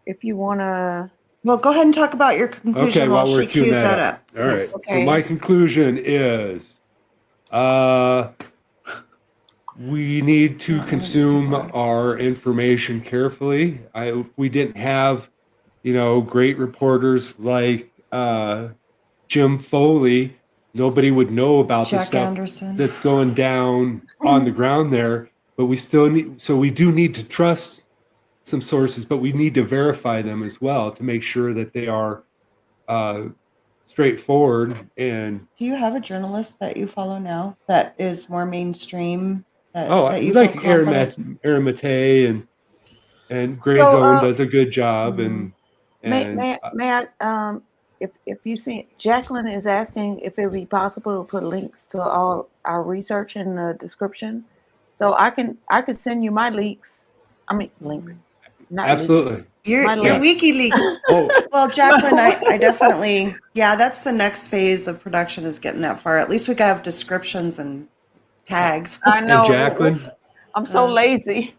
If you want to. Well, go ahead and talk about your conclusion while she cues that up. All right. Okay. So my conclusion is we need to consume our information carefully. If we didn't have, great reporters like Jim Foley, nobody would know about the stuff that's going down on the ground there. But we do need to trust some sources, but we need to verify them as well to make sure that they are straightforward. And do you have a journalist that you follow now that is more mainstream? That you like Aaron Matei and Gray Zone does a good job. And may I if you see Jacqueline is asking if it would be possible to put links to all our research in the description, so I could send you my links. Absolutely. Your WikiLeaks. Well, Jacqueline, I definitely, that's the next phase of production is getting that far. At least we got descriptions and tags. I know. And Jacqueline, I'm so lazy.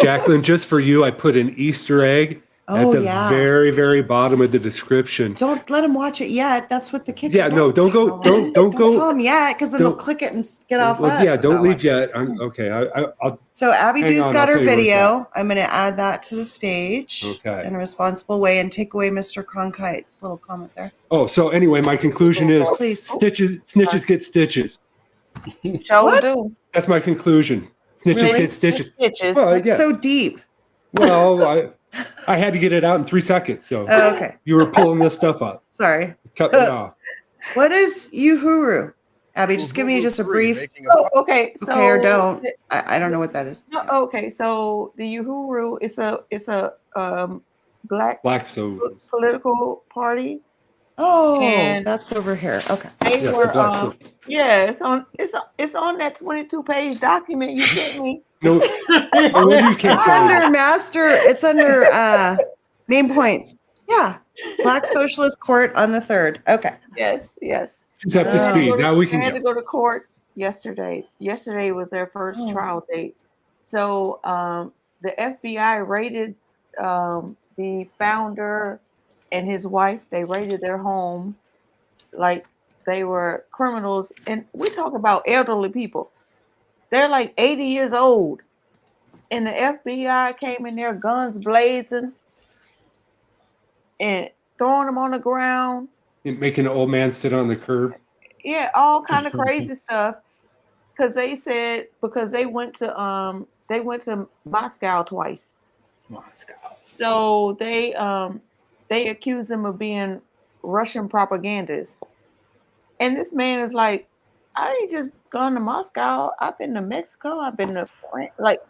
Jacqueline, just for you, I put an Easter egg at the very, very bottom of the description. Don't let them watch it yet. That's what the kids. Yeah, no, don't go. Don't go. Tell them yet, because then they'll click it and get off. Yeah, don't leave yet. Okay, I'll. So Abby Dew's got her video. I'm going to add that to the stage in a responsible way and take away Mr. Cronkite's little comment there. Oh, so anyway, my conclusion is snitches get stitches. Sure do. That's my conclusion. Snitches get stitches. Well, that's so deep. Well, I had to get it out in 3 seconds. So okay. You were pulling this stuff up. Sorry. Cut me off. What is Uhuru? Abby, just give me just a brief. Okay. So or don't. I don't know what that is. Okay. So the Uhuru is a black political party. Oh, and that's over here. Okay. They were it's on that 22-page document you sent me. No, it's under main points. Yeah. Black Socialist Court on the 3rd. Okay. Yes. She's up to speed. Now we can. I had to go to court yesterday. Yesterday was their first trial date. So the FBI raided the founder and his wife, they raided their home like they were criminals. And we talk about elderly people. They're like 80 years old. And the FBI came in there, guns blazing, and throwing them on the ground. Making an old man sit on the curb. Yeah, all kind of crazy stuff. Because they said they went to Moscow twice. Moscow. So they accused him of being Russian propagandists. And this man is like, I ain't just gone to Moscow. I've been to Mexico. I've been to France. Like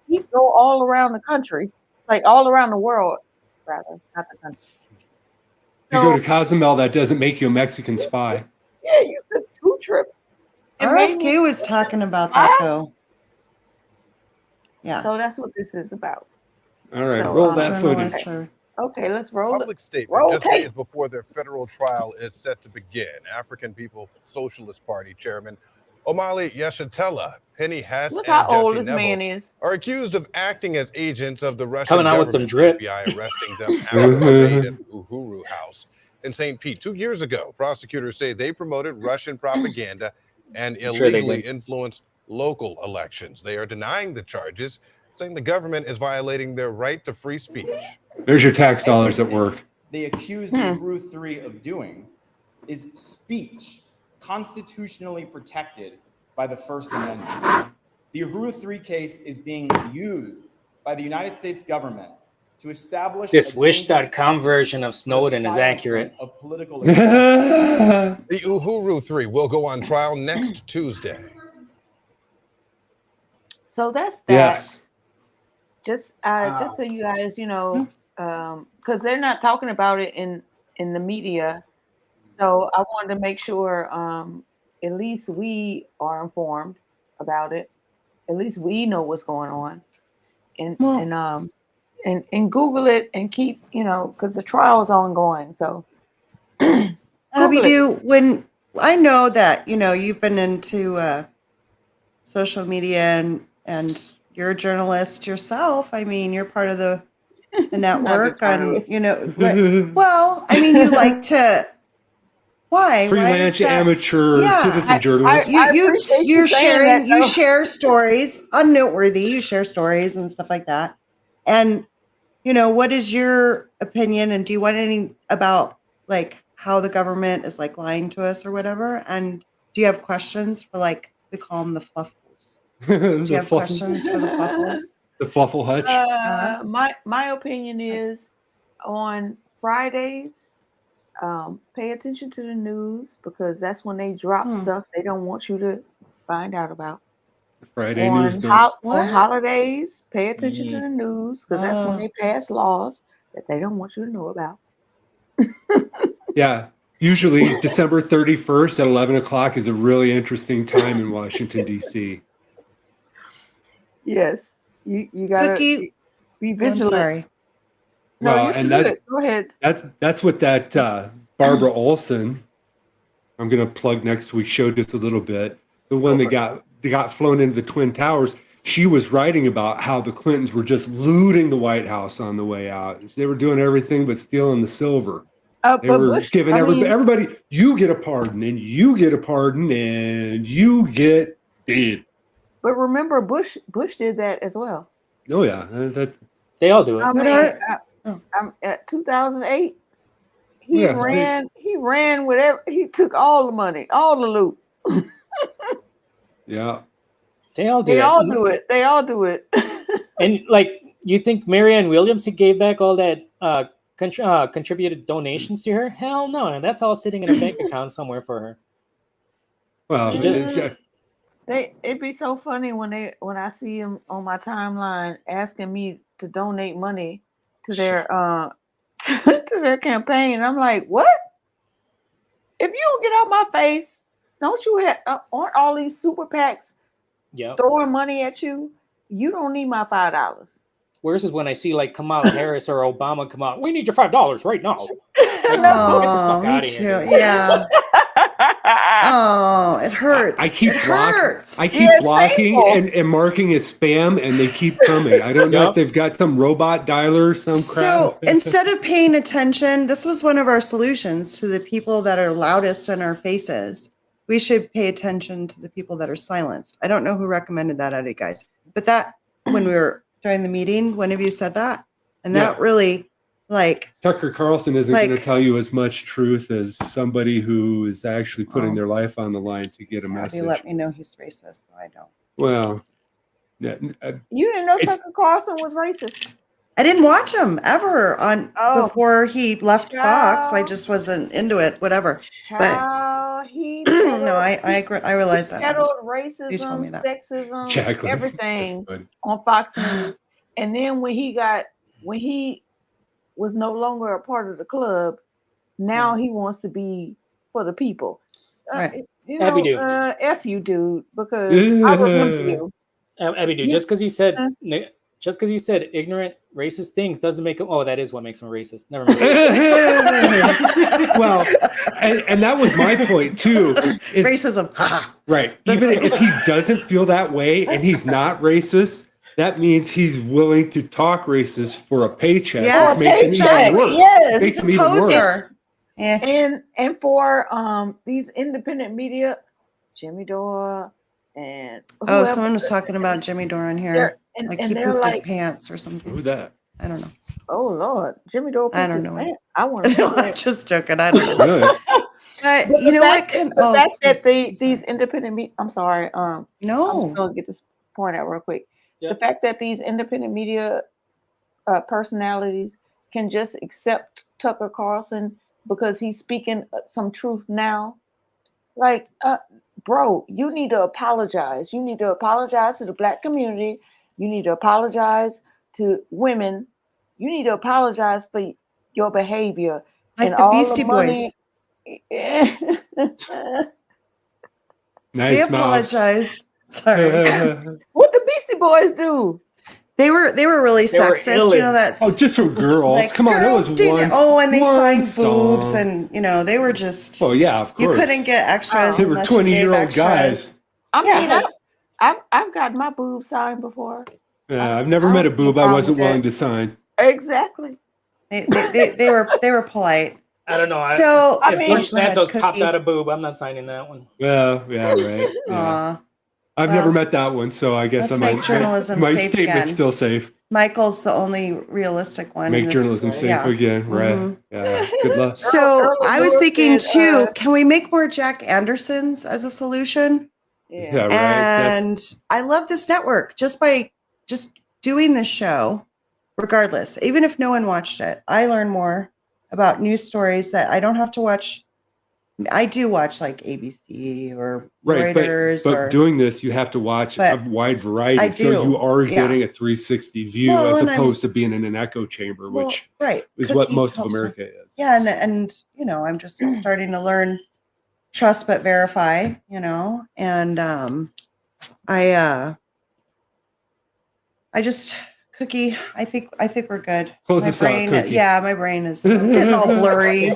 he go all around the country, like all around the world, rather, not the country. If you go to Cozumel, that doesn't make you a Mexican spy. Yeah, you took 2 trips. RFK was talking about that though. Yeah. So that's what this is about. All right, So, roll that footage. Okay, let's roll Public it. statement Roll just tape. days before their federal trial is set to begin. African People's Socialist Party Chairman Omali Yeshitela, Penny Hess, Look and how old Jesse this man Neville is. are accused of acting as agents of the Russian Coming out government. with some drip. FBI arresting them after a raid at the Uhuru House in St. Pete 2 years ago. Prosecutors say they promoted Russian propaganda and I'm sure they illegally did. influenced local elections. They are denying the charges, saying the government is violating their right to free speech. There's your tax dollars at work. They accuse the Uhuru 3 of doing is speech constitutionally protected by the First Amendment. The Uhuru 3 case is being used by the United States government to establish This a wish.com version of Snowden is silencing accurate. of political The Uhuru 3 will go on trial next Tuesday. So that's that. Yes. Just so you guys, because they're not talking about it in the media. So I wanted to make sure at least we are informed about it. At least we know what's going on. And Google it and keep, because the trial is ongoing. So when I know that, you've been into social media and you're a journalist yourself. I mean, you're part of the network and, well, I mean, you like to, why? Freelance amateur citizen journalist. You share stories, unnoteworthy, you share stories and stuff like that. And, what is your opinion? And do you want any about like how the government is like lying to us or whatever? And do you have questions for we call them the fluffles? Do you have questions for the fluffles? The fluffle hutch? My opinion is on Fridays, pay attention to the news because that's when they drop stuff they don't want you to find out about. Friday on news. on holidays, pay attention to the news because that's when they pass laws that they don't want you to know about. Yeah. Usually December 31st at 11 o'clock is a really interesting time in Washington, D.C. Yes. You got to be vigilant. I'm sorry. No, Well, and go ahead. That's what that Barbara Olson, I'm going to plug next week's show just a little bit. The one that got flown into the Twin Towers. She was writing about how the Clintons were just looting the White House on the way out. They were doing everything but stealing the silver. They were giving everybody, you get a pardon, and you get a pardon, and you get dead. But remember, Bush did that as well. Oh yeah, they all do it. I mean, at 2008, he ran whatever. He took all the money, all the loot. Yeah, they all do it. They all do it. And you think Marianne Williamson gave back all that contributed donations to her? Hell no, that's all sitting in a bank account somewhere for her. Well, it'd be so funny when I see them on my timeline asking me to donate money to their to their campaign. I'm like, what? If you don't get out my face, don't you have aren't all these super PACs throwing money at you? You don't need my $5. Worse is when I see Kamala Harris or Obama come out. We need your $5 right now. Oh, me too. Yeah. Oh, it hurts. I keep it blocking. hurts. I keep Yeah, it's blocking painful. and marking as spam, and they keep coming. I don't know Yep. if they've got some robot dialer, some So crap. instead of paying attention, this was one of our solutions to the people that are loudest in our faces. We should pay attention to the people that are silenced. I don't know who recommended that out of you guys, but that when we were during the meeting, one of you said that, and Yeah. that really, like, Tucker Carlson isn't going to like- tell you as much truth as somebody who is actually putting Well, their life on the line to get a Abby message. let me know he's racist, so I don't. Well, yeah, You didn't know It's- Tucker Carlson was racist. I didn't watch him ever on Oh. before he left Fox. I Child. just wasn't into it. Whatever. Child, he No, I agree. I realize that. now. peddled You told me racism, that. sexism, Jacqueline, everything that's funny. on Fox News. And then when he was no longer a part of the club, now he wants to be for the people. Right. You Abby know, do. F you, dude, because I remember you. Abby, dude, You- just because he said ignorant, racist things doesn't make him. Oh, that is what makes him racist. Never mind. Well, and that was my point too. is- Racism. Right. Even if he doesn't feel that way and he's not racist, that means he's willing to talk racist for a paycheck. Yes, which makes him paycheck, even worse. yes. Makes him even worse. Poser. Yeah. And for these independent media, Jimmy Dore and Oh, whoever, someone was talking about Jimmy Dore in here. they're- and, Like and he they're pooped his like, pants or something. Who that? I don't know. oh Lord, Jimmy Dore. I pooped don't his know. pants. I want to No, know I'm that. just joking. I don't know. Really? But But you know what? the fact that these independent I'm sorry, I'm no. gonna get this point out real quick. Yeah. The fact that these independent media personalities can just accept Tucker Carlson because he's speaking some truth now, like, bro, you need to apologize. You need to apologize to the Black community. You need to apologize to women. You need to apologize for your behavior Like and the all Beastie the money. Nice They mouse. apologized. Sorry. What the Beastie Boys do? They were really They were sexist. You know illin'. that's Oh, just from girls. like Come on, it was girls dating- one. Oh, and they one signed boobs, song. and you know they were just. Oh yeah, of course. You couldn't get extras They were unless you gave 20-year-old extras. guys. I mean, Yeah. I've got my boobs signed before. I've never I met a don't see a boob I problem wasn't with that. willing to sign. Exactly. They were polite. I don't know. So I if mean- George Santos Cookie. popped out a boob, I'm not signing that one. Well, yeah, right. Yeah. Aw. I've Well, never met that one, so I guess let's my make journalism my safe statement's again. still safe. Michael's the only realistic one. in Make this- journalism safe yeah. again, right? Mhm. Yeah. Good luck. So Earl I was Lewis thinking said, too, can we make more Jack Andersons as a solution? Yeah. Yeah, right. That- And I love this network just by just doing this show, regardless, even if no one watched it, I learn more about news stories that I don't have to watch. I do watch like ABC or Right, Reuters but or doing this, you have to watch But a wide variety, I so do, you are yeah. getting a 360 view Well, as and I'm- opposed to being in an echo chamber, well, which right is what Cookie most of helps me. America is. Yeah, and you know, I'm just starting to learn trust but verify, you know, and I just Cookie, I think we're good. Close my this out, brain, Cookie. yeah, my brain is getting all blurry.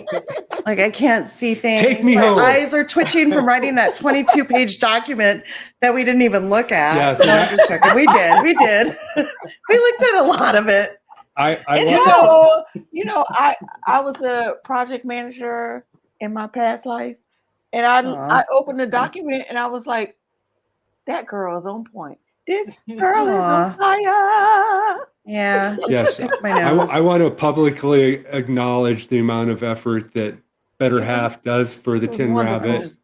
Like I can't see things. Take me my home. eyes are twitching from writing that 22-page document that we didn't even look at. Yeah, so no, that- I'm just joking. We did. We looked at a lot of it. I It love helps. You know, I was a project manager in my past life, and Aw. I opened the document and I was like, that girl is on point. This girl is on Aw. fire. Yeah. Just Yes, pick my I nose. want to publicly acknowledge the amount of effort that Better Half does for the it was Tin wonderful. Rabbit. Just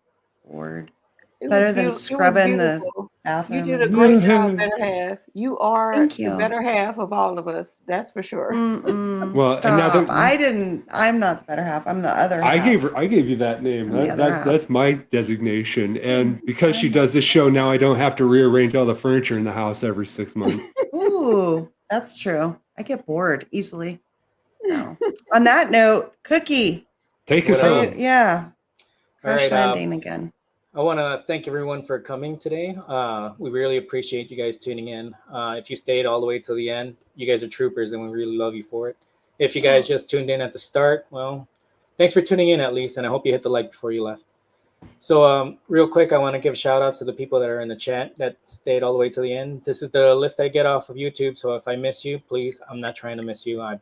bored. It Better was than beau- it was scrubbing the beautiful. You bathroom. did a great job, better half. You are Thank the you. better half of all of us. That's for sure. Mm-mm, Well, and now stop. that- I'm not the better half. I'm the other I half. gave you that name. I'm the other half. That's my designation. And because she does this show now, I don't have to rearrange all the furniture in the house every 6 months. Ooh, that's true. I get bored easily. So on that note, Cookie. Take us What home. up? Yeah. All Crash right, landing again. I want to thank everyone for coming today. We really appreciate you guys tuning in. If you stayed all the way till the end, you guys are troopers, and we really love you for it. If you guys just tuned in at the start, well, thanks for tuning in at least, and I hope you hit the like before you left. So real quick, I want to give shout outs to the people that are in the chat that stayed all the way to the end. This is the list I get off of YouTube. So if I miss you, please, I'm not trying to miss you. I'm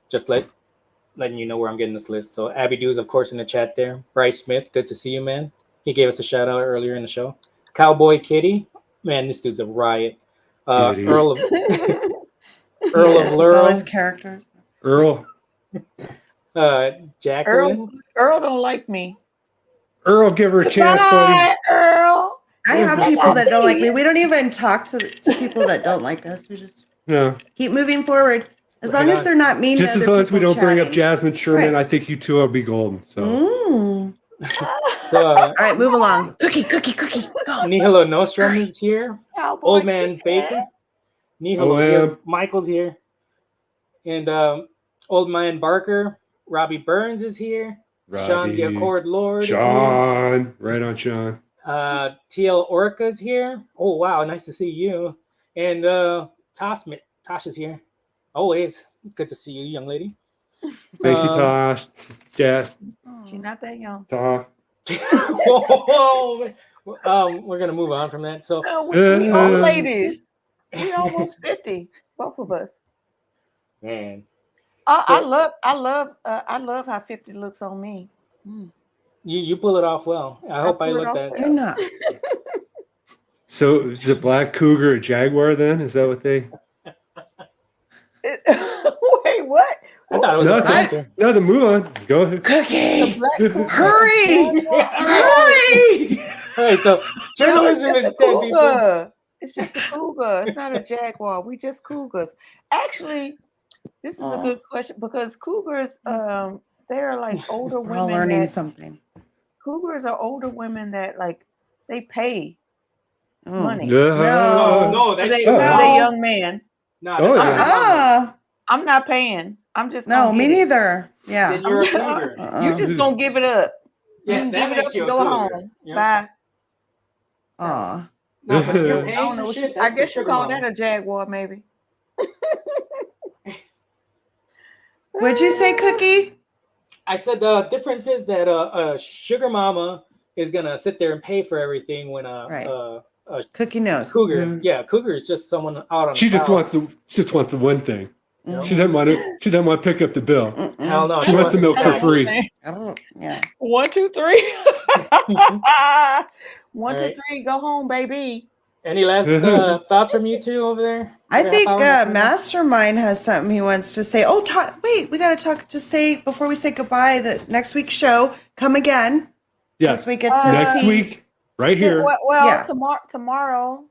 just letting you know where I'm getting this list. So Abby Dews, of course, in the chat there. Bryce Smith, good to see you, man. He gave us a shout out earlier in the show. Cowboy Kitty, man, this dude's a riot. Kitty. Earl of Yes, Laurel. with all his characters. Earl. Jacqueline. Earl don't like me. Earl, give her a chance, buddy. Bye, Earl. I have people that don't like me. We don't even talk to people that don't like us. We just keep moving forward. As long as they're not mean. Just to as other long as we people don't bring up chatting. Jasmine Sherman, Right. I think you two will be golden. So All right, move along. Cookie. Go. Nihilo Nostrum is here. Cowboy Old Man Kitty. Baker. Nihilo's here. Michael's here. And Old Man Barker. Robbie Burns is here. Sean the Robbie. Accord Lord Sean. Right on, Sean. is here. TL Orca's here. Oh, wow. Nice to see you. And Tosh is here. Always. Good to see you, young lady. Thank you, Tosh. Jazz. She's not that young. Tosh. We're going to move on from that. So No, we old ladies. We almost 50, both of us. Man. I love how 50 looks on me. You pull it off well. I hope I pull it looked off at. well. You're not. So is a black cougar a jaguar then? Is that what they? Wait, what? I thought it was a factor. Nothing. Move on. Go ahead. Cookie. Cougar. Hurry. Hurry. All right, so journalism it's is just a dead, people. cougar. It's just a cougar. It's not a jaguar. We just cougars. Actually, this is a good question because cougars, they're like older We're all women. learning something. Cougars are older women that like they pay money. No, that's they, true. they young man. No, Oh, that's yeah. true. I'm not paying. I'm just No, gonna me get it. neither. Yeah. Then you're a cougar. You just gonna give it up. Yeah, You that give it makes up you and a go cougar. home. Yeah. Bye. Aw. No, but if you're I paying don't for know. shit, I that's a guess you sugar call mama. that a jaguar, maybe. What'd you say, Cookie? I said the difference is that a sugar mama is gonna sit there and pay for everything when a Cookie knows. cougar, cougar is just someone out on. She the just prowl. wants the one thing. Yep. She doesn't want to. She doesn't want to pick up the bill. Hell no, She wants the milk for free. Yeah. 1, 2, 3. 1, 2, Right. 3. Go home, baby. Any last thoughts from you two over there? I think Half hour? Mastermind has something he wants to say. Oh, wait, we got to talk. Just say before we say goodbye that next week's show, come again. Yeah. Because we get to Next see. week, right here. Well, Yeah. tomorrow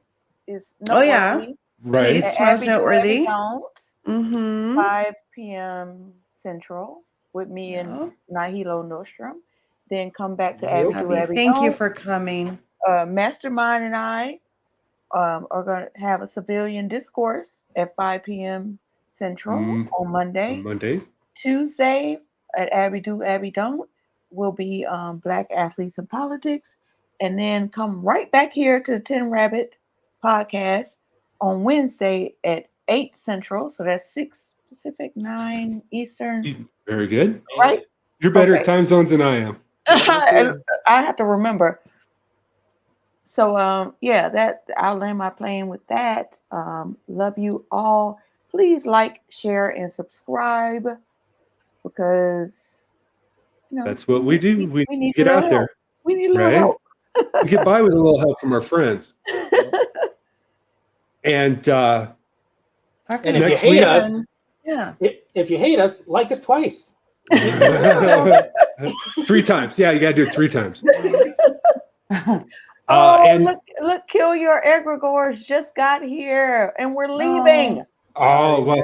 is Oh, yeah. noteworthy. Right. Please, At tomorrow's Abby Do, Abby noteworthy. Don't, Mm-hmm. 5 p.m. Central with me and Nahilo Nostrum. Then come back to Abby Do, Abby Thank you Don't. for coming. Mastermind and I are going to have a civilian discourse at 5 p.m. Central on Monday. On Mondays. Tuesday at Abby Do, Abby Don't will be Black Athletes in Politics. And then come right back here to the 10 Rabbit podcast on Wednesday at 8 Central. So that's 6 Pacific, 9 Eastern. Very good. Right? You're better at Okay. time zones than I am. And I have to remember. So that I'll land my plane with that. Love you all. Please like, share, and subscribe because That's what we do. We need get a out little there. help. We need a little Right? help. We get by with a little help from our friends. And And if you next hate week, us, Yeah. if you hate us, like us twice. 3 times. Yeah, you got to do it 3 times. Oh, look, Kill Your Egregores just got here and we're leaving. Oh, well.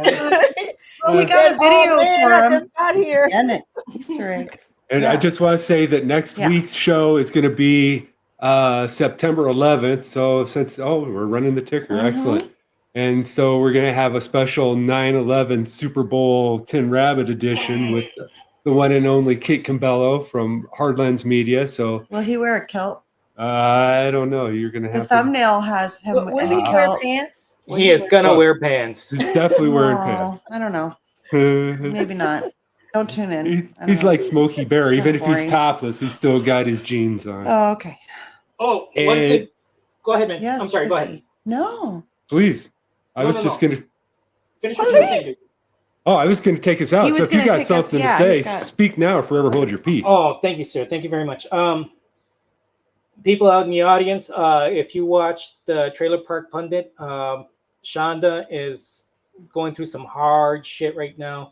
We got a video for I him. just got here. And an Easter egg. And I just want to say that next week's show is going to be September 11th. So we're running the ticker. Excellent. And so we're going to have a special 9/11 Super Bowl 10 Rabbit edition with the one and only Kate Cambello from Hardlands Media. So Will he wear a kilt? I don't know. You're going to The have thumbnail has him Will in he a wear kilt. pants? He is gonna wear pants. He's definitely wearing Oh, pants. I don't know. Maybe Maybe not. Don't tune in. He's like Smokey Bear. It's Even kinda if he's boring. topless, he's still got his jeans on. Oh, okay. Oh, And- one thing. Go ahead, man. Yes. I'm sorry. Go ahead. Cookie. No. Please. I No, was no, just no. going to. Finish what you were saying. Please. Oh, I was going to take us out. He So was if you gonna got take us- something yeah, to say, he's got- speak now or forever hold your peace. Oh, thank you, sir. Thank you very much. People out in the audience, if you watch the Trailer Park Pundit, Shonda is going through some hard shit right now.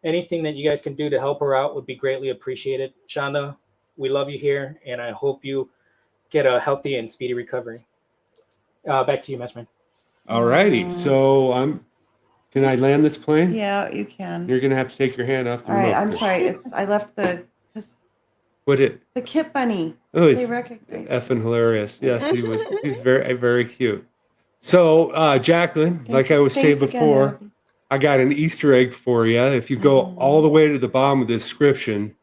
Anything that you guys can do to help her out would be greatly appreciated. Shonda, we love you here, and I hope you get a healthy and speedy recovery. Back to you, Messman. All righty. So can I land this plane? Yeah, you can. You're going to have to take your hand off the All right. remote. I'm sorry. I left the Kit Bunny. Oh, he's They recognize. effing hilarious. Yes, he's very, very cute. So, Jacqueline, like I was saying Thanks again, before, Abby. I got an Easter egg for you. If you go all the way to the bottom of the description,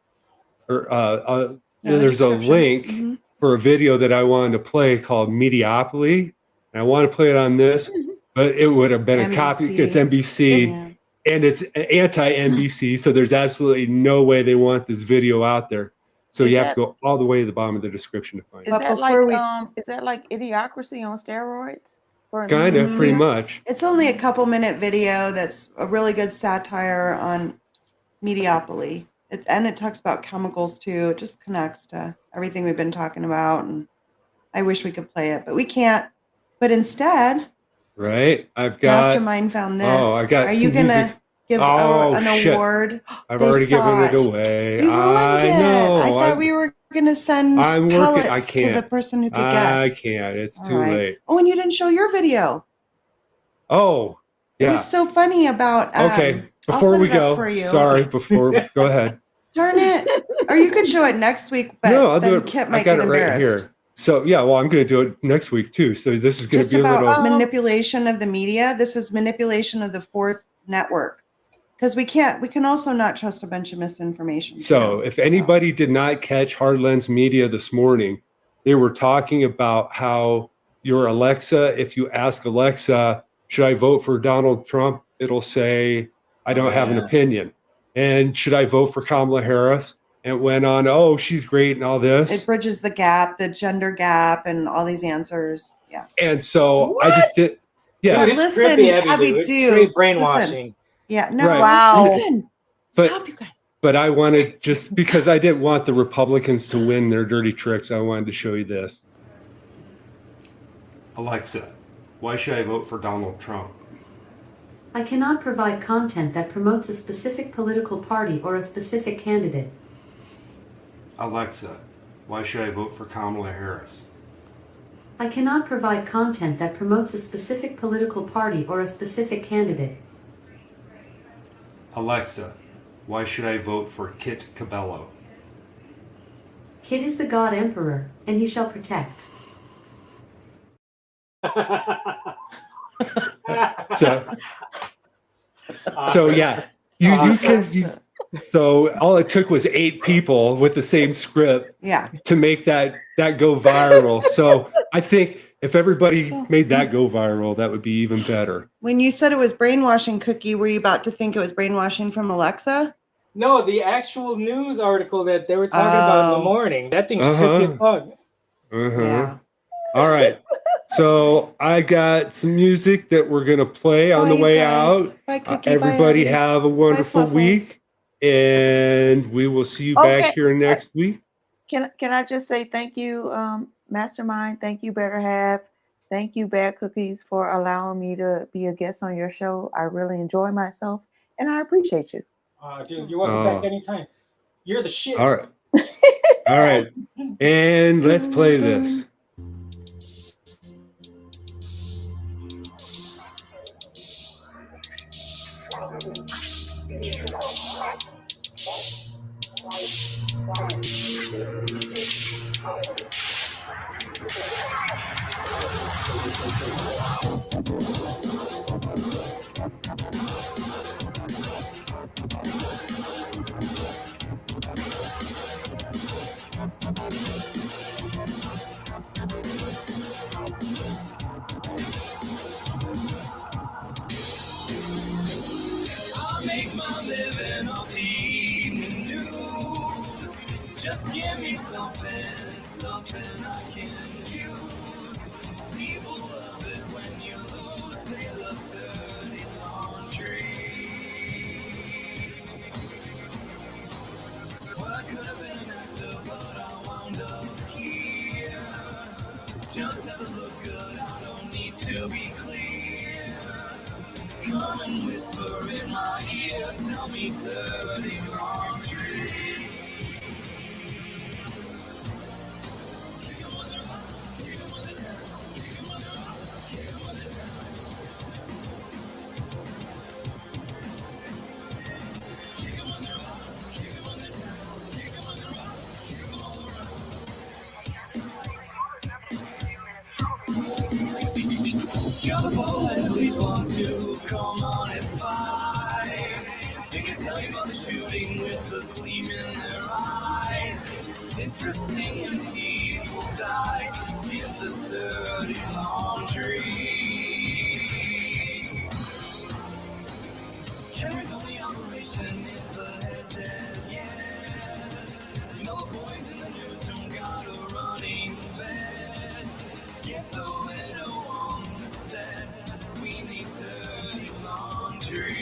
or there's a link for a video that I wanted to play called Mediopoly. And I want to play it on this, but it would have been a copy. It's NBC, and it's anti-NBC, so there's absolutely no way they want this video out there. So you have to go all the way to the bottom of the description to find it. Is that like Idiocracy on steroids? Kind of, pretty much. It's only a couple-minute video that's a really good satire on mediopoly. And it talks about chemicals too. It just connects to everything we've been talking about. And I wish we could play it, but we can't. But instead, right? I've got Mastermind found this. Oh, I got. Are you gonna give an award? I've They already saw given it away. You ruined it. know. I thought we were gonna send I'm working. I pellets to can't. the person who could guess. I can't. It's All too right. late. Oh, and you didn't show your video. Oh, It yeah. was so funny about. Okay. I'll Before set we it up go, for you. sorry. Go ahead. Darn it! Or you could show it next week, but No, I'll then do it. Kit I might got get it right embarrassed. here. So yeah, well, I'm going to do it next week too. So this is going to Just be a about little. manipulation of the media. This is manipulation of the fourth network. Because we can also not trust a bunch of misinformation. So if anybody did not catch Hard Lens Media this morning, they were talking about how your Alexa, if you ask Alexa, should I vote for Donald Trump? It'll say, I don't have an opinion. And should I vote for Kamala Harris? And it went on, oh, she's great and all this. It bridges the gap, the gender gap, and all these answers. Yeah. And so I just did. Yeah. Dude, it's listen, trippy, Abby, Abby, dude. It's dude, straight brainwashing. listen. Yeah. No. Right. Wow. Listen. But, Stop, you guys. But I wanted, just because I didn't want the Republicans to win their dirty tricks, I wanted to show you this. Alexa, why should I vote for Donald Trump? I cannot provide content that promotes a specific political party or a specific candidate. Alexa, why should I vote for Kamala Harris? I cannot provide content that promotes a specific political party or a specific candidate. Alexa, why should I vote for Kit Cabello? Kit is the God Emperor, and he shall protect. So yeah, you can. So all it took was 8 people with the same script, to make that go viral. So I think if everybody made that go viral, that would be even better. When you said it was brainwashing, Cookie, were you about to think it was brainwashing from Alexa? No, the actual news article that they were talking about in the morning. That thing's trippy as fuck. Yeah. All right. So I got some music that we're gonna play on the way out. Bye, Cookie. Everybody Bye, have a wonderful week, and we will see you back here next week. Can I just say thank you, Mastermind. Thank you, Better Half. Thank you, Bad Cookies, for allowing me to be a guest on your show. I really enjoy myself, and I appreciate you. Dude, you're welcome back anytime. You're the shit. All right. All right. And let's play this. I make my living off the something I can use. People love it when you lose. They love dirty laundry. Well, I could have been an actor, but I wound up here. Just doesn't look good, I don't need to be clear. Come and whisper in my ear, tell me dirty laundry. You're the poet, at least want to come on at 5. They can tell you about the shooting with the gleam in their eyes. It's interesting when people die. Gives us dirty laundry. Carried on the operation is the head dead, yeah. You know the boys in the newsroom got a running bed. Get the widow on the set. We need dirty laundry.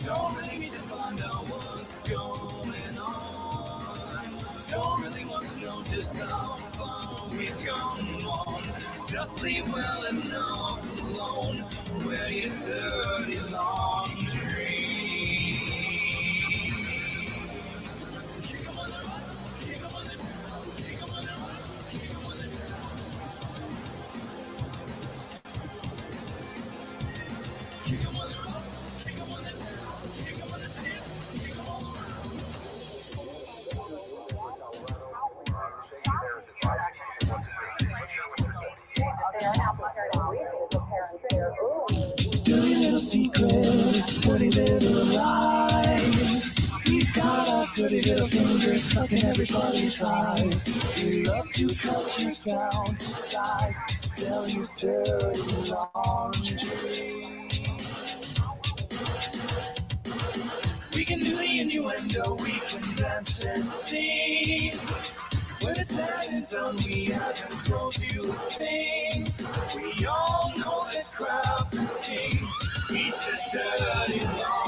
Don't really need to find out what's going on. Don't really want to know just how far we've come on. Just leave well enough alone. Wear your dirty laundry. Dirty little secrets, dirty little lies. We've got our dirty little fingers stuck in everybody's eyes. We love to cut you down to size, sell you dirty laundry. We can do the innuendo, we can dance and sing. When it's said and done, we haven't told you a thing. We all know that crap is king. Eat your dirty laundry.